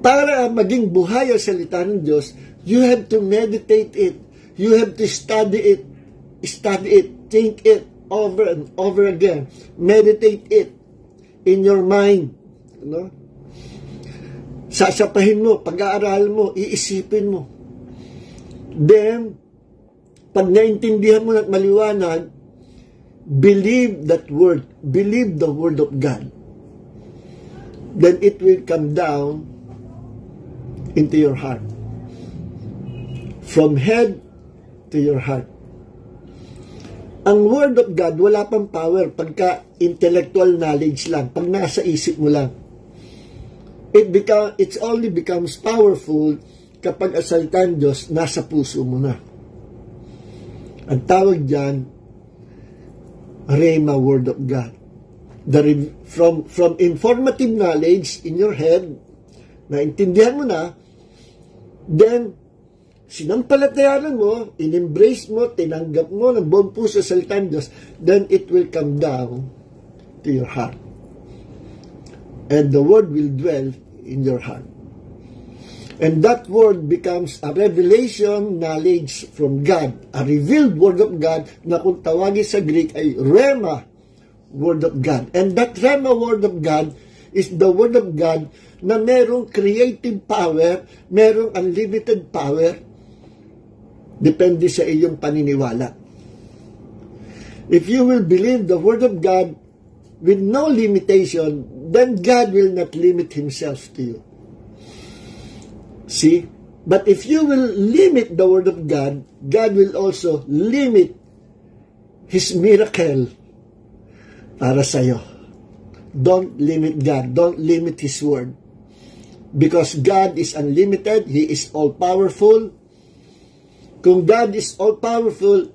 A: Para maging buhay ang salita ng Diyos, you have to meditate it. You have to study it, think it over and over again. Meditate it in your mind. No? Sasapahin mo, pag-aaral mo, iisipin mo. Then, pag naintindihan mo at maliwanag, believe that word. Believe the word of God. Then it will come down into your heart. from head to your heart. Ang Word of God, wala pang power pagka intellectual knowledge lang, pag nasa isip mo lang. It only becomes powerful kapag ang salita ng Diyos nasa puso mo na. Ang tawag dyan, Rhema Word of God. From informative knowledge in your head, naintindihan mo na, then, sinampalatayanan mo, in-embrace mo, tinanggap mo ng buong puso sa salita ng Diyos, then it will come down to your heart. And the Word will dwell in your heart. And that Word becomes a revelation knowledge from God, a revealed Word of God na kung tawagin sa Greek ay Rhema Word of God. And that Rhema Word of God is the Word of God na merong creative power, merong unlimited power, depende sa iyong paniniwala. If you will believe the Word of God with no limitation, then God will not limit Himself to you. See? But if you will limit the Word of God, God will also limit His miracle para sa'yo. Don't limit God. Don't limit His Word. Because God is unlimited. He is all-powerful. Kung God is all-powerful,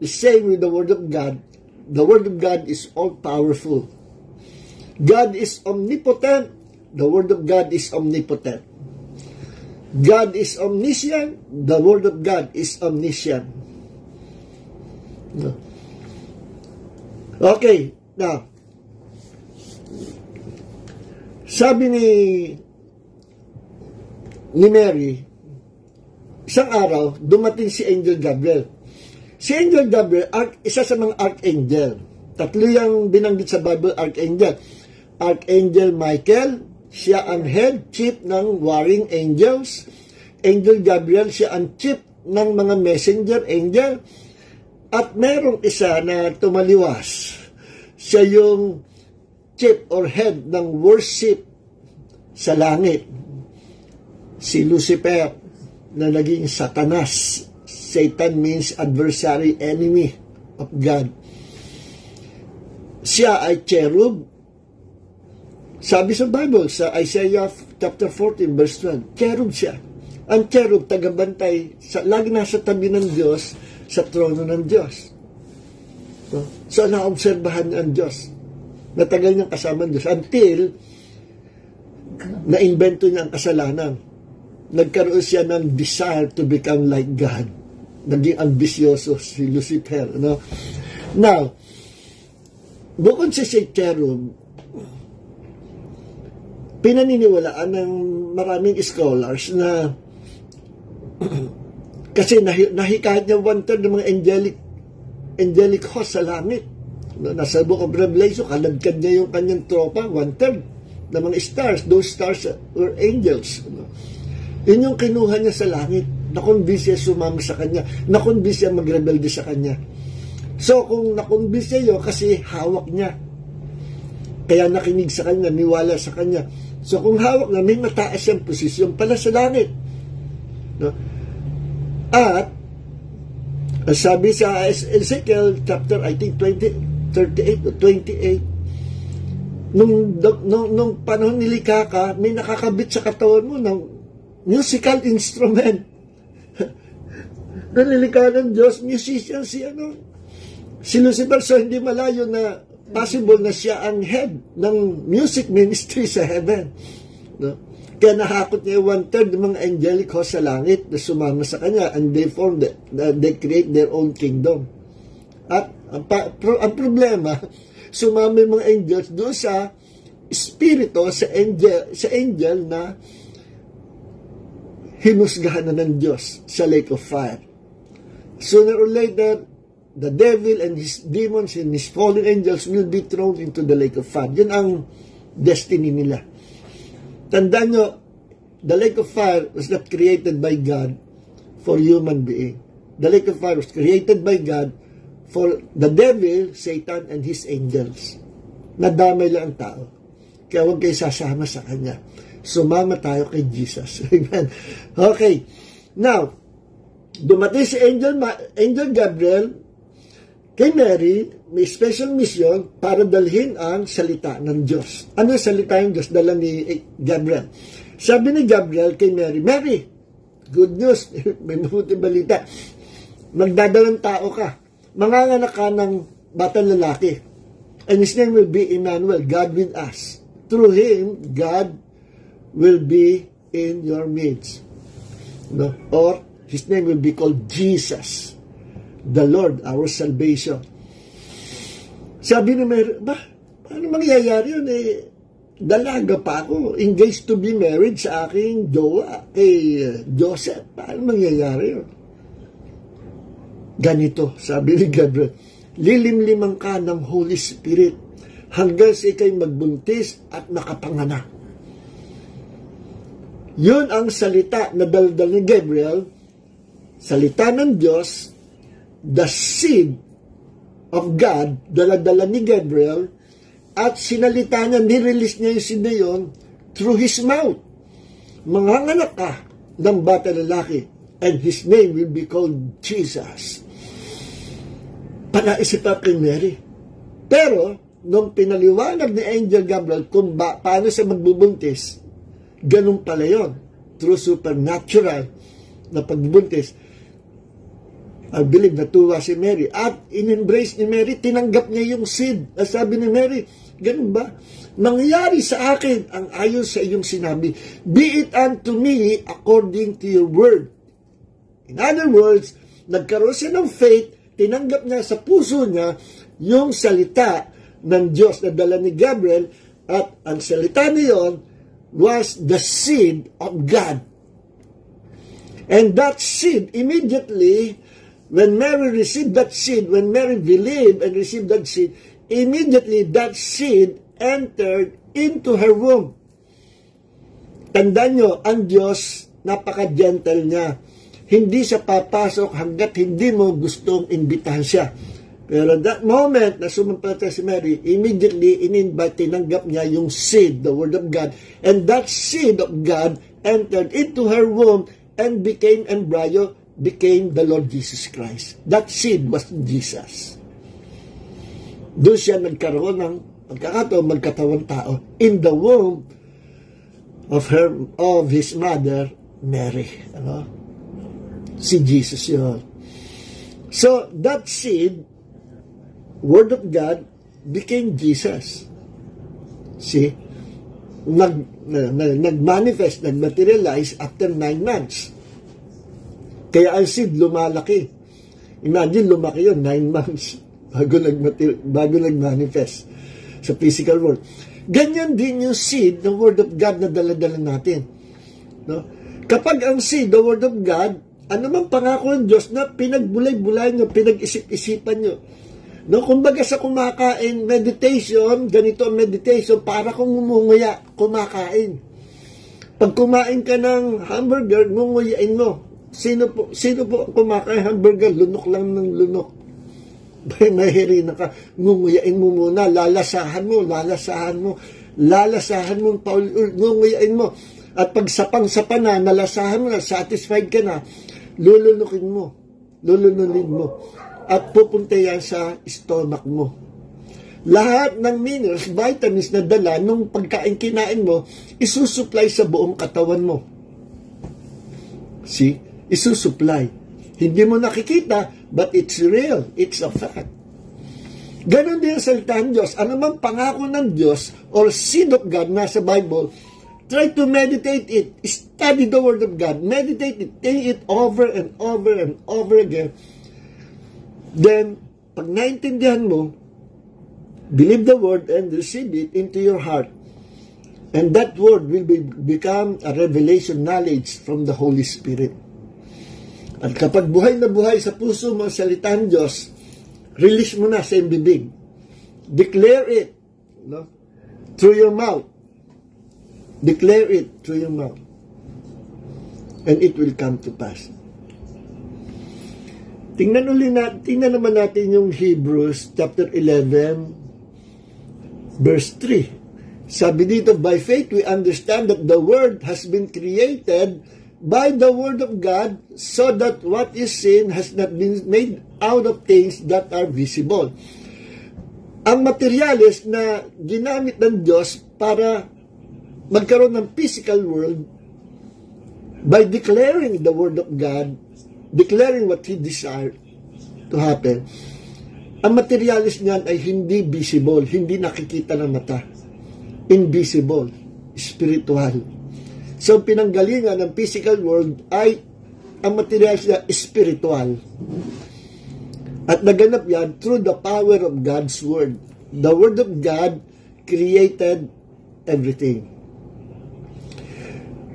A: the same with the Word of God. The Word of God is all-powerful. God is omnipotent. The Word of God is omnipotent. God is omniscient. The Word of God is omniscient. Okay, now, sabi ni Mary, isang araw, dumating si Angel Gabriel. Si Angel Gabriel, isa sa mga archangel. Tatlo yung binanggit sa Bible, archangel. Archangel Michael, siya ang head chief ng warring angels. Angel Gabriel, siya ang chief ng mga messenger angel. At merong isa na tumaliwas. Siya yung chief or head ng worship sa langit. Si Lucifer, na naging Satanas. Satan means adversary, enemy of God. Siya ay cherub. Sabi sa Bible, sa Isaiah chapter 14, verse 12, cherub siya. Ang cherub, tagabantay, lagi nasa tabi ng Diyos, sa trono ng Diyos. So, naobserbahan niya ang Diyos. Natagal niyang kasama ng Diyos until na-invento niya ang kasalanan. Nagkaroon siya ng desire to become like God. Naging ambisyoso si Lucifer. No? Now, bukod sa si cherub, pinaniniwalaan ng maraming scholars na kasi nahikayat niya one-third ng mga angelic host sa langit. No, nasa Book of Revelation, kaladkad niya yung kanyang tropa, one-third ng mga stars. Those stars were angels. No? Yun yung kinuha niya sa langit. Nakonvince siya sumama sa kanya. Nakonvince siya magrebelde sa kanya. So, kung nakonvince siya yun, kasi hawak niya. Kaya nakinig sa kanya, niwala sa kanya. So, kung hawak na, may mataas siyang posisyon pala sa langit. No? At, sabi sa Ezekiel chapter, I think, 38 o 28, nung panahon nilikha ka, may nakakabit sa katawan mo ng musical instrument. Nalilikha ng Diyos, musician si Lucifer. So, hindi malayo na possible na siya ang head ng music ministry sa heaven. No? Kaya nahakot niya one-third ng mga angelic host sa langit na sumama sa kanya, and they create their own kingdom. At ang problema, sumama yung mga angels doon sa spirito, sa angel na hinusgahan na ng Diyos sa lake of fire. Sooner or later, the devil and his demons and his fallen angels will be thrown into the lake of fire. Yun ang destiny nila. Tandaan nyo, the lake of fire was not created by God for human being. The lake of fire was created by God for the devil, Satan, and his angels. Nadamay lang ang tao. Kaya huwag kayo sasama sa kanya. Sumama tayo kay Jesus. Amen. Okay. Now, Dumating si Angel Gabriel kay Mary, may special mission para dalhin ang salita ng Diyos. Ano yung salita ng Diyos? Dala ni Gabriel. Sabi ni Gabriel kay Mary, Mary, good news, may mabuti balita. Magdadalang tao ka. Manganganak ka ng batang lalaki. And his name will be Emmanuel, God with us. Through him, God will be in your midst. No? Or, his name will be called Jesus, the Lord, our salvation. Sabi ni Mary, paano mangyayari yun? Dalaga pa ako, engaged to be married sa aking jowa, kay Joseph. Paano mangyayari yun? Ganito, sabi ni Gabriel, lilimliman ka ng Holy Spirit hanggang sa ikay magbuntis at makapanganak. Yun ang salita na daldal ni Gabriel, salita ng Diyos, the seed of God, dala-dala ni Gabriel, at sinalita niya, nirelease niya yung seed na yun through his mouth. Manganganak ka ng bata lalaki, and his name will be called Jesus. Panaisip pa kay Mary. Pero, nung pinaliwanag ni Angel Gabriel kung paano siya magbubuntis, ganun pala yun. Through supernatural na pagbubuntis, I believe natuwa si Mary. At in-embrace ni Mary, tinanggap niya yung seed. At sabi ni Mary, ganun ba? Nangyari sa akin ang ayon sa iyong sinabi. Be it unto me according to your word. In other words, nagkaroon siya ng faith, tinanggap niya sa puso niya yung salita ng Diyos na dala ni Gabriel, at ang salita niyon was the seed of God. And that seed, immediately, when Mary received that seed, when Mary believed and received that seed, immediately that seed entered into her womb. Tandaan nyo, ang Diyos, napaka-gentle niya. Hindi siya papasok hanggat hindi mo gustong imbitahan siya. Pero that moment na sumampalataya si Mary, immediately in-invite, tinanggap niya yung seed, the word of God. And that seed of God entered into her womb and became embryo, became the Lord Jesus Christ. That seed was Jesus. Doon siya nagkaroon ng magkatawang tao in the womb of his mother, Mary. Ano? Si Jesus yun. So, that seed, word of God, became Jesus. See? Nag-manifest, nag-materialize after 9 months. Kaya ang seed lumalaki. Imagine, lumaki yun, 9 months bago nag-manifest sa physical world. Ganyan din yung seed, the word of God na dala-dala natin. No? Kapag ang seed, the word of God, ano mang pangako ng Diyos na pinagbulay-bulay nyo, pinag-isip-isipan nyo. No, kumbaga sa kumakain, meditation, ganito ang meditation, para kung ngumunguya, kumakain. Pag kumain ka ng hamburger, ngunguyain mo. Sino po kumakain hamburger? Lunok lang ng lunok. Mahirina ka, ngunguyain mo muna, lalasahan mo, ngunguyain mo. At pag sapang-sapa na, nalasahan mo na, satisfied ka na, lulununin mo, at pupunta yan sa stomach mo. Lahat ng minerals, vitamins na dala nung pagkain-kinain mo, isusupply sa buong katawan mo. See? Isusupply. Hindi mo nakikita, but it's real. It's a fact. Ganon din ang salita ng Diyos. Ano mang pangako ng Diyos or seed of God na sa Bible, try to meditate it. Study the Word of God. Meditate it. Think it over and over and over again. Then, pag naintindihan mo, believe the Word and receive it into your heart. And that Word will become a revelation knowledge from the Holy Spirit. At kapag buhay na buhay sa puso mo ang salita ng Diyos, release mo na sa iyong bibig. Declare it, no? Through your mouth. Declare it through your mouth. And it will come to pass. Tingnan naman natin yung Hebrews chapter 11 verse 3. Sabi dito, by faith we understand that the world has been created by the word of God, so that what is seen has not been made out of things that are visible. Ang materyales na ginamit ng Diyos para magkaroon ng physical world, by declaring the word of God, declaring what He desired to happen, ang materialis niyan ay hindi visible, hindi nakikita ng mata. Invisible, spiritual. So, pinanggalingan ng physical world ay ang materialis niya spiritual. At naganap yan through the power of God's word. The word of God created everything.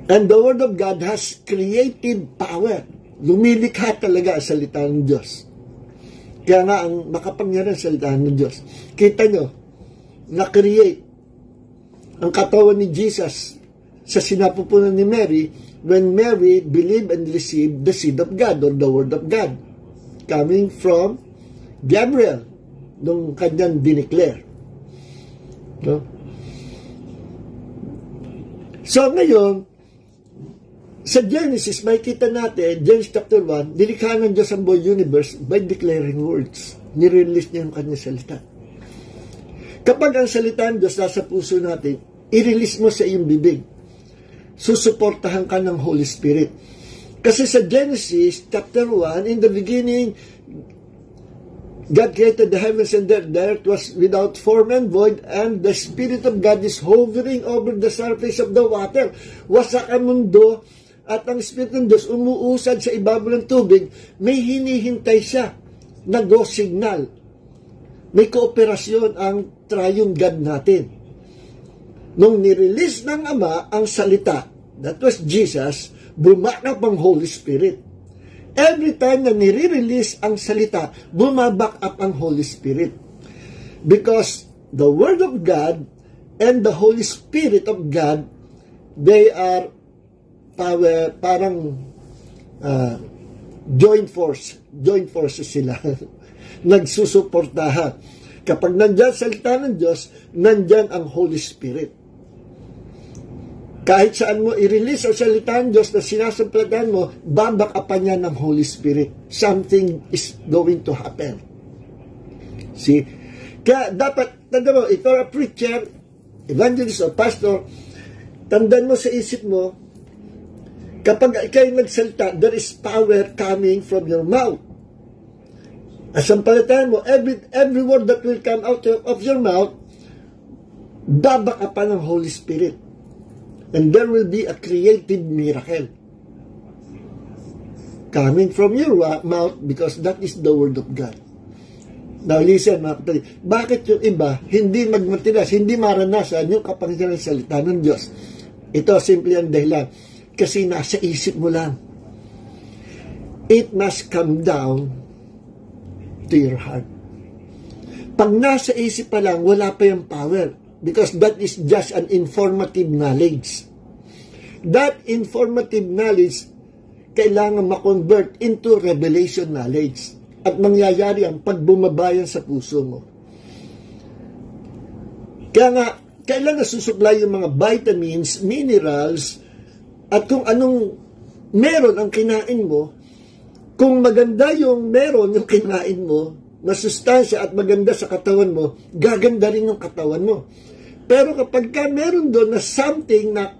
A: And the word of God has creative power. Lumilikha talaga ang salita ng Diyos. Kaya nga, ang makapangyarihan salita ng Diyos. Kita nyo, na-create ang katawan ni Jesus sa sinapupunan ni Mary when Mary believed and received the seed of God or the word of God coming from Gabriel nung kanyang dineclare. No? So ngayon, sa Genesis, may kita natin, Genesis chapter 1, nilikha ng Diyos ang buong universe by declaring words. Nirelease niya yung kanyang salita. Kapag ang salita ng Diyos nasa puso natin, i-release mo sa iyong bibig. Susuportahan ka ng Holy Spirit. Kasi sa Genesis chapter 1, in the beginning, God created the heavens and the earth was without form and void, and the Spirit of God is hovering over the surface of the water. Wasak ang mundo, at ang Spirit ng Diyos umuusad sa ibabaw ng tubig, may hinihintay siya na go signal. May kooperasyon ang triune God natin. Nung nirelease ng Ama ang salita, that was Jesus, bumakap ang Holy Spirit. Every time na nire-release ang salita, bumaback up ang Holy Spirit. Because the Word of God and the Holy Spirit of God, they are parang joint forces sila. Nagsusuportahan. Kapag nandyan salita ng Diyos, nandyan ang Holy Spirit. Kahit saan mo i-release ang salita ng Diyos na sinasampalatan mo, babakapan niya ng Holy Spirit. Something is going to happen. See? Kaya dapat, tanda mo, if you're a preacher, evangelist or pastor, tandaan mo sa isip mo, kapag ikaw nagsalita, there is power coming from your mouth. As ang palatayan mo, every word that will come out of your mouth, babakapan ng Holy Spirit. And there will be a creative miracle coming from your mouth because that is the Word of God. Now listen mga kapatid, bakit yung iba hindi magmatigas, hindi maranasan yung kapangyarihan ng salita ng Diyos? Ito simple ang dahilan. Kasi nasa isip mo lang. It must come down to your heart. Pag nasa isip pa lang, wala pa yung power. Because that is just an informative knowledge. That informative knowledge kailangan ma-convert into revelation knowledge. At mangyayari ang pagbumabayan sa puso mo. Kaya nga, kailan nasusupply yung mga vitamins, minerals, at kung anong meron ang kinain mo, kung maganda yung meron yung kinain mo, masustansya at maganda sa katawan mo, gaganda rin yung katawan mo. Pero kapag ka meron doon na something na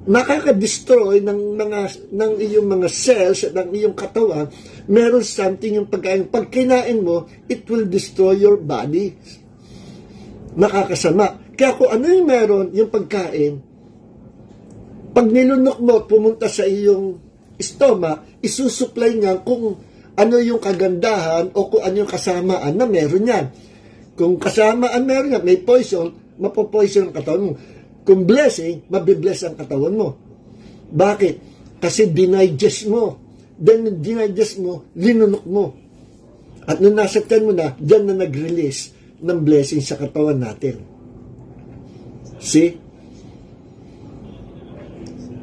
A: makaka-destroy ng iyong mga cells at ng iyong katawan, meron something yung pagkain. Pag kinain mo, it will destroy your body. Makakasama. Kaya kung ano yung meron, yung pagkain, pag nilunok mo at pumunta sa iyong stomach, isusupply niya kung ano yung kagandahan o kung ano yung kasamaan na meron yan. Kung kasamaan meron yan, may poison, mapopoison ang katawan mo. Kung blessing, mabibless ang katawan mo. Bakit? Kasi dinigest mo. Then, dinigest mo, linunok mo. At nung nasaktan mo na, dyan na nag-release ng blessing sa katawan natin. See?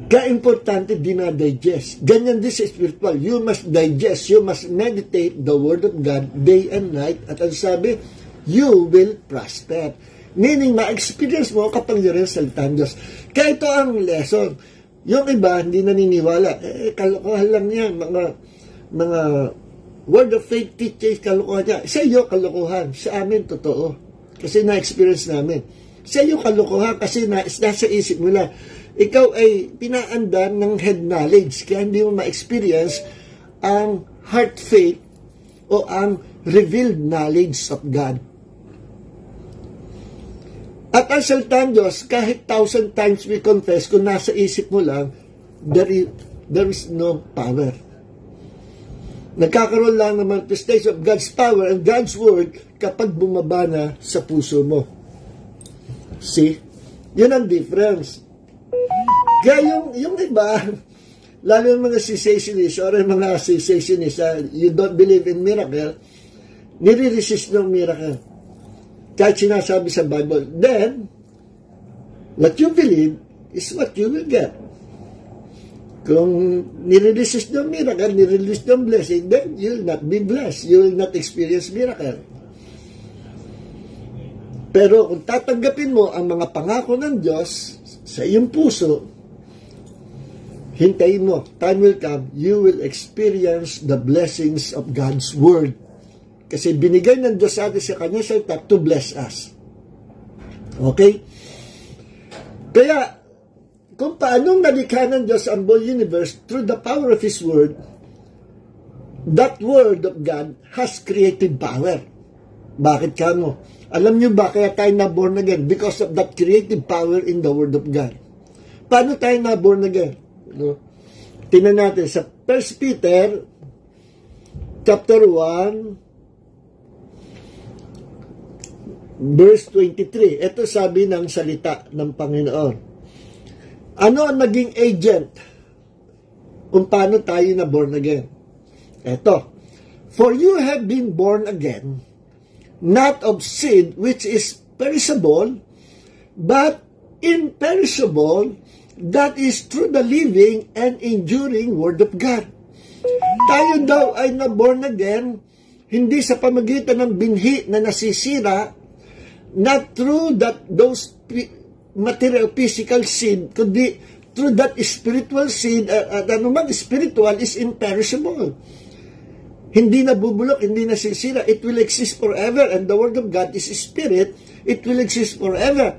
A: Kaya importante, dinadigest. Ganyan din sa spiritual. You must digest. You must meditate the Word of God day and night. At ang sabi, you will prosper. Meaning, ma-experience mo kapangyarihan sa salita ng Diyos. Kaya ito ang lesson. Yung iba, hindi naniniwala. Kalokohan lang yan. Mga word of faith teachers, kalokohan yan. Sa iyo, kalokohan. Sa amin, totoo. Kasi na-experience namin. Sa iyo, kalokohan kasi nasa isip mo lang. Ikaw ay pinaandan ng head knowledge. Kaya hindi mo ma-experience ang heart faith o ang revealed knowledge of God. At ang salita ng Diyos, kahit 1,000 times we confess, kung nasa isip mo lang, there is no power. Nagkakaroon lang ng manifestation of God's power and God's word kapag bumaba na sa puso mo. See? Yun ang difference. Kaya yung iba, lalo yung mga cessationist or yung mga cessationist, you don't believe in miracle, nire-resist ng miracle. Kahit sinasabi sa Bible, then, what you believe is what you will get. Kung nire-resist ng miracle, nire-resist ng blessing, then you will not be blessed. You will not experience miracle. Pero kung tatanggapin mo ang mga pangako ng Diyos sa iyong puso, hintayin mo, time will come, you will experience the blessings of God's Word. Kasi binigay ng Diyos sa atin sa Kanya salita to bless us. Okay? Kaya, kung paanong nalikha ng Diyos ang buong universe through the power of His Word, that Word of God has creative power. Bakit ka mo? Alam niyo ba kaya tayo na-born again? Because of that creative power in the Word of God. Paano tayo na-born again? Tingnan natin sa 1 Peter chapter 1 verse 23. Ito sabi ng salita ng Panginoon. Ano ang naging agent kung paano tayo na born again? Ito. For you have been born again, not of seed which is perishable, but imperishable, that is through the living and enduring Word of God. Tayo daw ay na born again, hindi sa pamagitan ng binhi na nasisira, not through those material physical seed, kundi through that spiritual seed. Anumang spiritual is imperishable. Hindi nabubulok, hindi nasisira. It will exist forever. And the Word of God is Spirit. It will exist forever.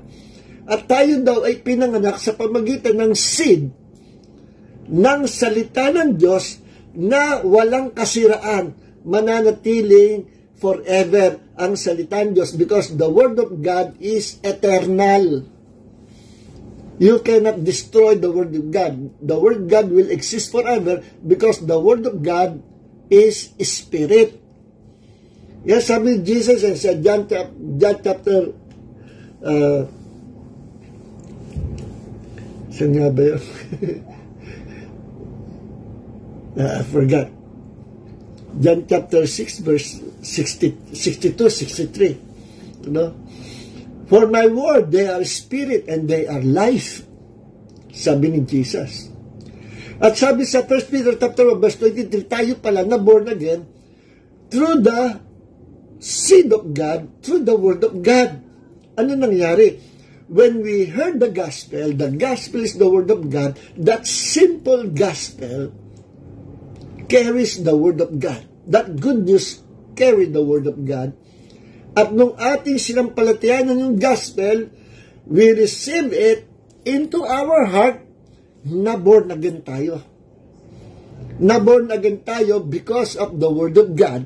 A: At tayo daw ay pinanganak sa pamagitan ng seed, ng salita ng Diyos na walang kasiraan, mananatiling forever ang salita ng Diyos, because the Word of God is eternal. You cannot destroy the Word of God. The Word of God will exist forever because the Word of God is Spirit. Yes, sabi Jesus sa John chapter saan nga ba yun? I forgot. John chapter 6 verse 62-63. For my word, they are spirit and they are life. Sabi ni Jesus. At sabi sa 1 Peter chapter 1 verse 23, tayo pala na born again through the seed of God, through the Word of God. Ano nangyari? When we heard the gospel is the Word of God, that simple gospel carries the Word of God. That good news carry the Word of God. At nung ating sinampalatayanan yung gospel, we receive it into our heart, na born again tayo. Na born again tayo because of the Word of God.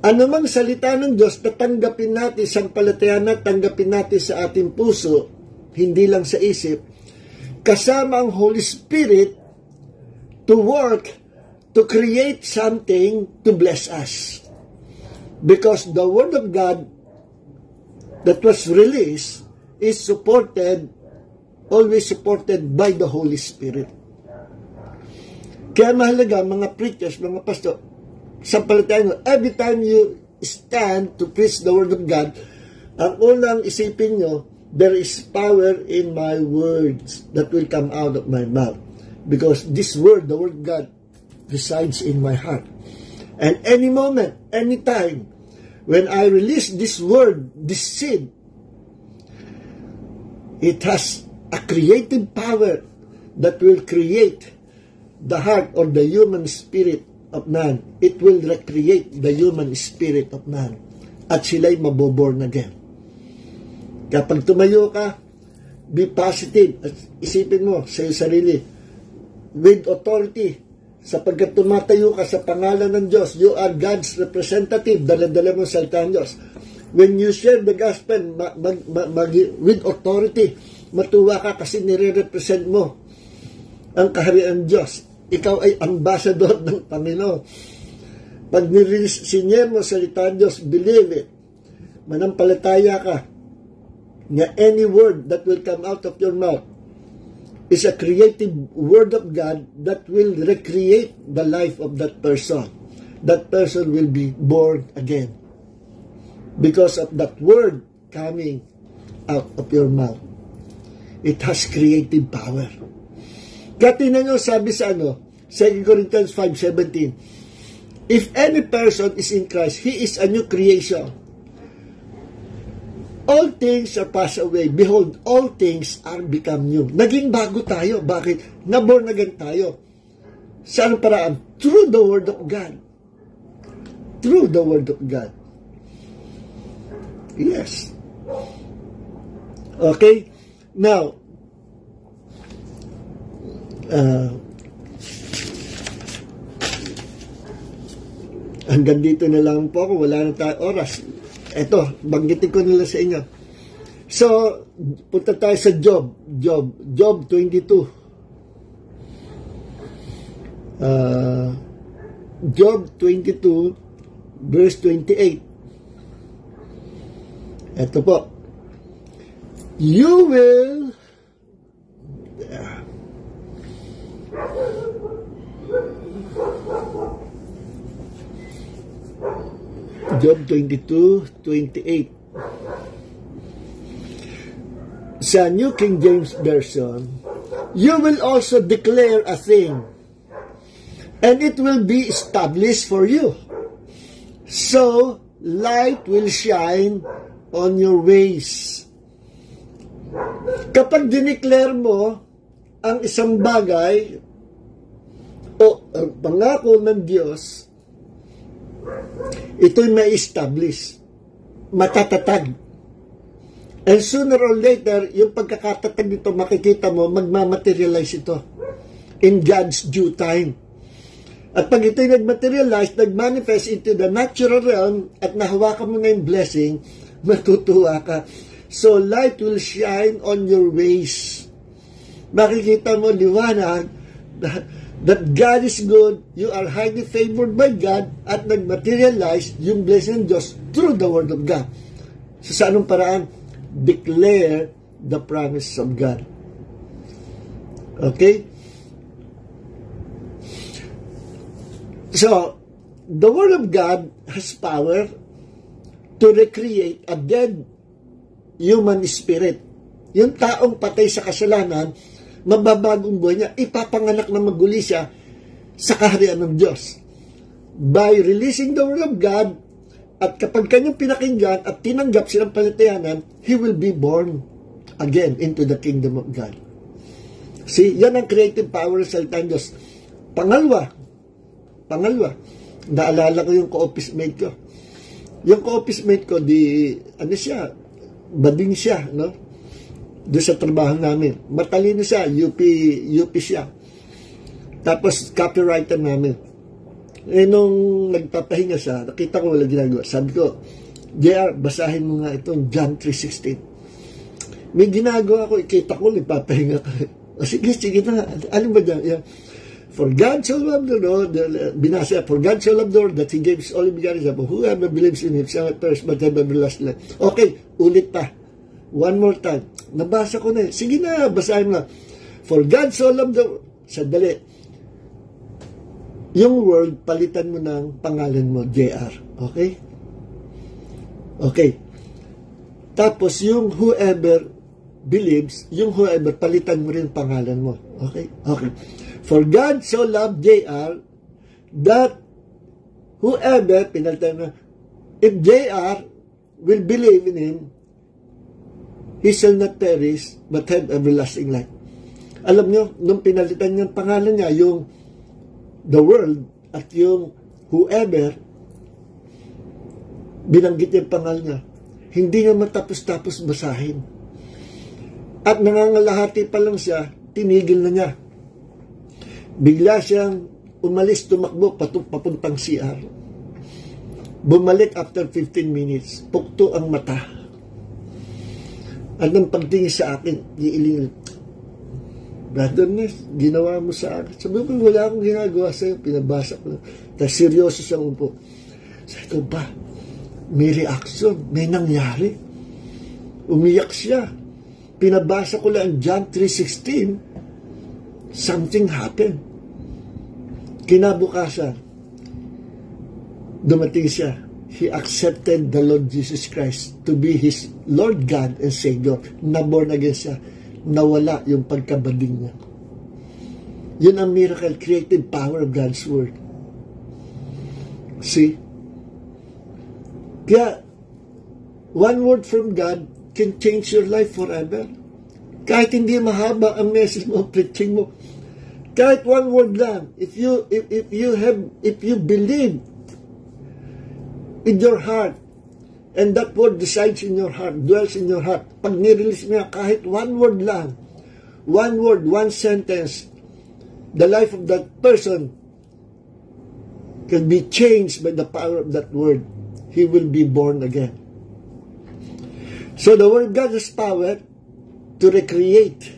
A: Anumang salita ng Diyos na tanggapin natin, sampalatayanan, tanggapin natin sa ating puso, hindi lang sa isip, kasama ang Holy Spirit to work, to create something to bless us. Because the Word of God that was released is supported, always supported by the Holy Spirit. Kaya mahalaga, mga preachers, mga pastor, sampalatayan, every time you stand to preach the Word of God, ang unang isipin nyo, there is power in my words that will come out of my mouth. Because this Word, the Word of God, resides in my heart. And any moment, any time, when I release this Word, this seed, it has a creative power that will create the heart or the human spirit of man. It will recreate the human spirit of man. At sila'y maboborn again. Kapag tumayo ka, be positive. At isipin mo sa sarili, with authority, sapagkat tumatayo ka sa pangalan ng Diyos, you are God's representative. Dala-dala mo sa salita ng Diyos. When you share the gospel with authority, matuwa ka kasi nire-represent mo ang kaharian ng Diyos. Ikaw ay ambassador ng Panginoon. Pag niresinyer mo sa salita ng Diyos, believe it. Manampalataya ka na any word that will come out of your mouth is a creative word of God that will recreate the life of that person. That person will be born again because of that word coming out of your mouth. It has creative power. Kaya tingnan nyo, sabi sa 2 Corinthians 5:17, if any person is in Christ, he is a new creation. All things are passed away. Behold, all things are become new. Naging bago tayo. Bakit? Na-born again tayo. Sa anong paraan? Through the Word of God. Through the Word of God. Yes. Okay? Now, hanggang dito na lang po ako. Wala na tayo oras. Ito, banggitin ko nila sa inyo. So, punta tayo sa Job 22. Job 22, verse 28. Ito po. You will Job 22:28. Sa New King James Version, you will also declare a thing, and it will be established for you. So, light will shine on your ways. Kapag dineclare mo ang isang bagay o ang pangako ng Diyos, ito'y may establish, matatatag. And sooner or later, yung pagkakatatag nito, makikita mo, magmamaterialize ito in God's due time. At pag ito'y nagmaterialize, nagmanifest into the natural realm, at nahawakan mo na yung blessing, matutuwa ka. So, light will shine on your ways. Makikita mo, liwanag, that God is good, you are highly favored by God, at nag-materialize yung blessing ng Diyos through the Word of God. So, sa anong paraan? Declare the promise of God. Okay? So, the Word of God has power to recreate a dead human spirit. Yung taong patay sa kasalanan, mababagong buhay niya, ipapanganak na maguli siya sa kaharian ng Diyos. By releasing the Word of God, at kapag kanyang pinakinggan at tinanggap silang palitayanan, he will be born again into the kingdom of God. See, yan ang creative power sa salita ng Diyos. Pangalawa, naalala ko yung co-office mate ko. Yung co-office mate ko, bading siya, no? Doon sa trabaho namin. Matalino siya, UP siya. Tapos, copywriter namin. Nung nagpapahinga siya, nakita ko wala ginagawa. Sabi ko, JR, basahin mo nga itong John 3:16. May ginagawa ko, ikita ko, nagpapahinga ka. Sige na. Ano ba dyan? Yeah. For God so loved the world, binasa, for God so loved the world that He gave His only begotten Son, whoever believes in Him shall not perish but have everlasting life. Okay, ulit pa. One more time. Nabasa ko na. Sige na, basahin mo na. For God so loved the world. Sandali. Yung word, palitan mo ng pangalan mo, JR. Okay? Okay. Tapos, yung whoever believes, yung whoever, palitan mo rin pangalan mo. Okay? Okay. For God so loved JR that whoever, pinalitan mo, if JR will believe in Him, he shall not perish but have everlasting life. Alam nyo, nung pinalitan niya ang pangalan niya, yung the world at yung whoever, binanggit niya ang pangalan niya. Hindi niya matapos-tapos basahin. At nangangalahati pa lang siya, tinigil na niya. Bigla siyang umalis, tumakbo, papuntang CR. Bumalik after 15 minutes. Pukto ang mata. At nang pagtingin sa akin, iiling, Brother Ness, ginawa mo sa akin. Sabi ko, wala akong ginagawa sa'yo. Pinabasa ko. Tapos seryoso siyang upo. Sabi ko, ba, may reaction, may nangyari. Umiyak siya. Pinabasa ko lang John 3:16. Something happened. Kinabukasan, dumating siya. He accepted the Lord Jesus Christ to be his Lord God and Savior. Na-born again siya. Nawala yung pagkabading niya. Yun ang miracle, creative power of God's Word. See? Kaya, one word from God can change your life forever. Kahit hindi mahaba ang message mo, preaching mo, kahit one word lang, if you believe in your heart, and that word resides in your heart, dwells in your heart, pag nirelease mo kahit one word lang, one word, one sentence, the life of that person can be changed by the power of that word. He will be born again. So the word of God has power to recreate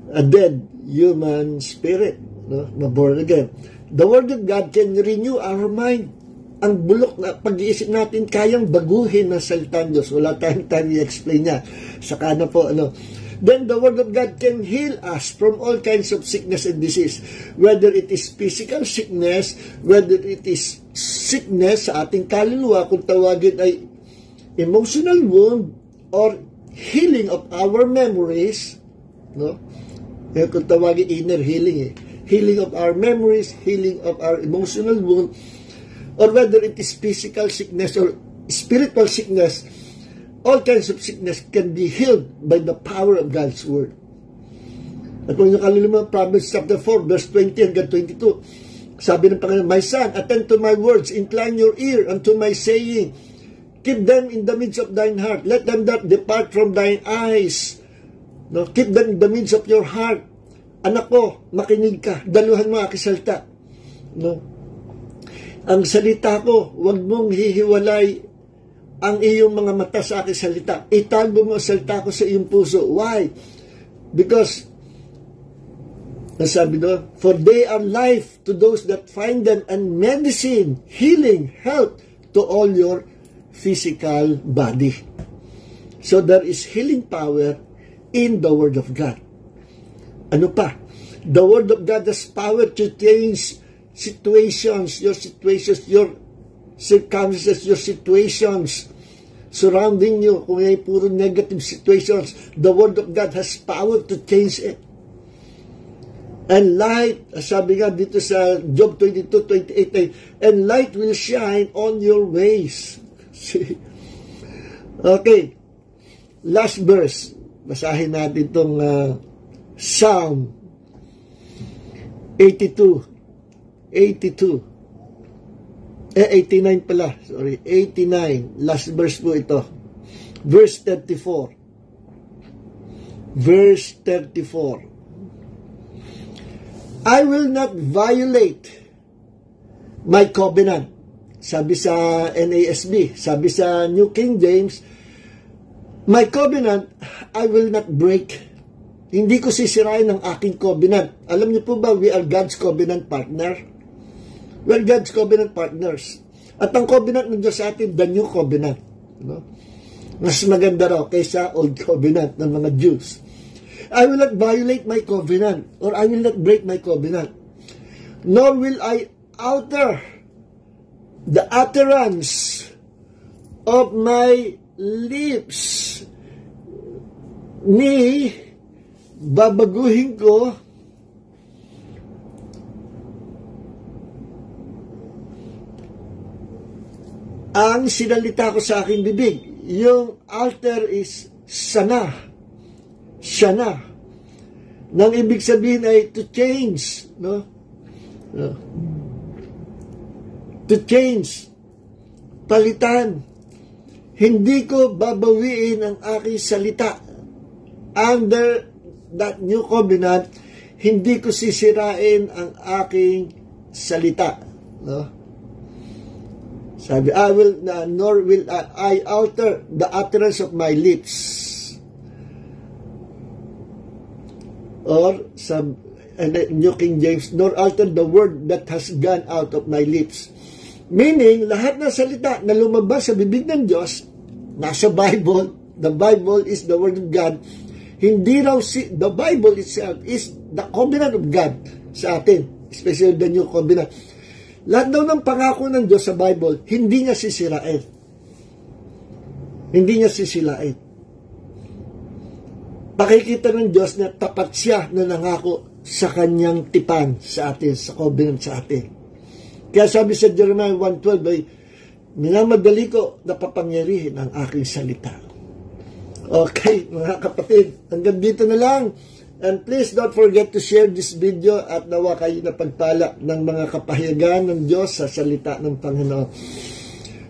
A: a dead human spirit, no? Born again. The word of God can renew our mind. Ang bulok na pag-iisip natin, kayang baguhin ng salita ng Diyos. Wala tayong time i-explain niya. Saka na po, Then the word of God can heal us from all kinds of sickness and disease. Whether it is physical sickness, whether it is sickness sa ating kaluluwa, kung tawagin ay emotional wound, or healing of our memories, no? Kung tawagin inner healing, healing of our memories, healing of our emotional wound, or whether it is physical sickness or spiritual sickness, all kinds of sickness can be healed by the power of God's Word. At kung yung kaluluwa, Proverbs chapter 4, verse 20 hanggang 22, sabi ng Panginoon, My son, attend to my words, incline your ear unto my saying, keep them in the midst of thine heart, let them not depart from thine eyes. No? Keep them in the midst of your heart. Anak ko, makinig ka, daluhan mo aking salita. No? Ang salita ko, huwag mong hihiwalay ang iyong mga mata sa aking salita. Itago mo ang salita ko sa iyong puso. Why? Because, nasabi doon, for they are life to those that find them, and medicine, healing, health to all your physical body. So there is healing power in the Word of God. Ano pa? The Word of God has power to change situations, your circumstances, your situations surrounding you. Kung ay puro negative situations, the Word of God has power to change it. And light, sabi nga dito sa Job 22:28, and light will shine on your ways. See? Okay. Last verse. Basahin natin itong Psalm 89 pala. Sorry. 89. Last verse po ito. Verse 34. Verse 34. I will not violate my covenant. Sabi sa NASB. Sabi sa New King James, my covenant, I will not break. Hindi ko sisirain ang aking covenant. Alam niyo po ba, we are God's covenant partner? We are God's covenant partners. At ang covenant ng Diyos sa atin, the new covenant. No? Mas maganda raw kaysa old covenant ng mga Jews. I will not violate my covenant, or I will not break my covenant. Nor will I alter the utterance of my lips. Babaguhin ko ang sinalita ko sa aking bibig. Yung alter is sana. Nang ibig sabihin ay to change, no? To change, palitan. Hindi ko babawiin ang aking salita. Under that new covenant, hindi ko sisirain ang aking salita, no? Sabi, nor will I alter the utterance of my lips. Or some New King James, nor alter the word that has gone out of my lips. Meaning, lahat ng salita na lumabas sa bibig ng Diyos, nasa Bible, the Bible is the Word of God, hindi raw the Bible itself is the covenant of God sa atin, especially the New Covenant. Lahat daw ng pangako ng Diyos sa Bible, hindi niya sisirain. Hindi niya sisilain. Pakikita ng Diyos na tapat siya na nangako sa kanyang tipan sa atin, sa covenant sa atin. Kaya sabi sa Jeremiah 1:12 ay, minamadali ko na papangyarihin ang aking salita. Okay, mga kapatid, hanggang dito na lang. And please don't forget to share this video at nawa kayo na pagpala ng mga kapahayagan ng Diyos sa salita ng Panginoon.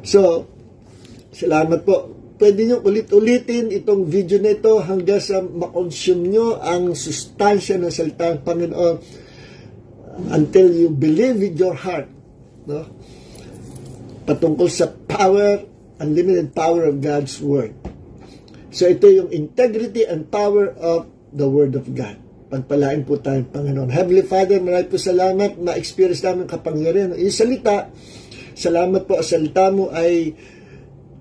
A: So, salamat po. Pwede nyo ulit-ulitin itong video na ito hanggang sa makonsume nyo ang sustansya ng salita ng Panginoon until you believe with your heart, no? Patungkol sa power, unlimited power of God's Word. So ito yung integrity and power of the Word of God. Pagpalain po tayong Panginoon. Heavenly Father, maraming po salamat. Ma-experience namin kapangyarihan ng iyong salita. Salamat po, ang salita mo ay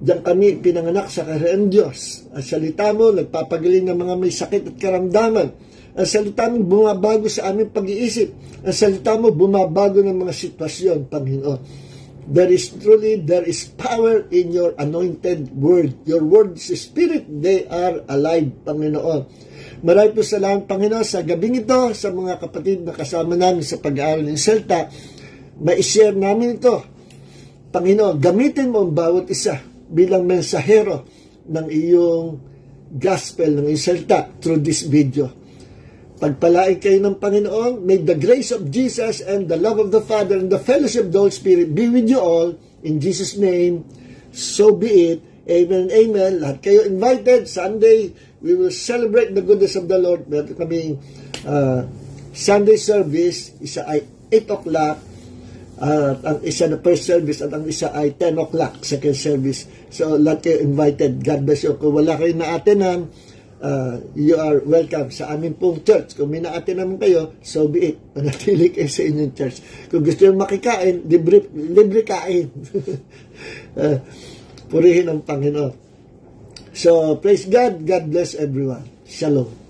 A: diyan kami pinanganak sa kaharian Diyos. Ang salita mo, nagpapagaling ng mga may sakit at karamdaman. Ang salita mo, bumabago sa aming pag-iisip. Ang salita mo, bumabago ng mga sitwasyon, Panginoon. There is power in your anointed word. Your word is spirit, they are alive, Panginoon. Maraming po salamat, Panginoon, sa gabing ito, sa mga kapatid na kasama namin sa pag-aaral ng salita. Ma-share namin ito. Panginoon, gamitin mo ang bawat isa bilang mensahero ng iyong gospel, ng iyong salita through this video. Pagpalain kayo ng Panginoon. May the grace of Jesus and the love of the Father and the fellowship of the Holy Spirit be with you all. In Jesus' name, so be it. Amen and amen. Lahat kayo invited. Sunday, we will celebrate the goodness of the Lord. Meron kaming Sunday service. Isa ay 8 o'clock. Ang isa na first service at ang isa ay 10 o'clock, second service. So, lahat kayo invited. God bless you. Kung wala kayo na-attenan, you are welcome sa aming pong church. Kung may na-attenan kayo, so be it. Manatili kayo sa inyong church. Kung gusto nyo makikain, libre kain. Purihin ang Panginoon. So, praise God. God bless everyone. Shalom.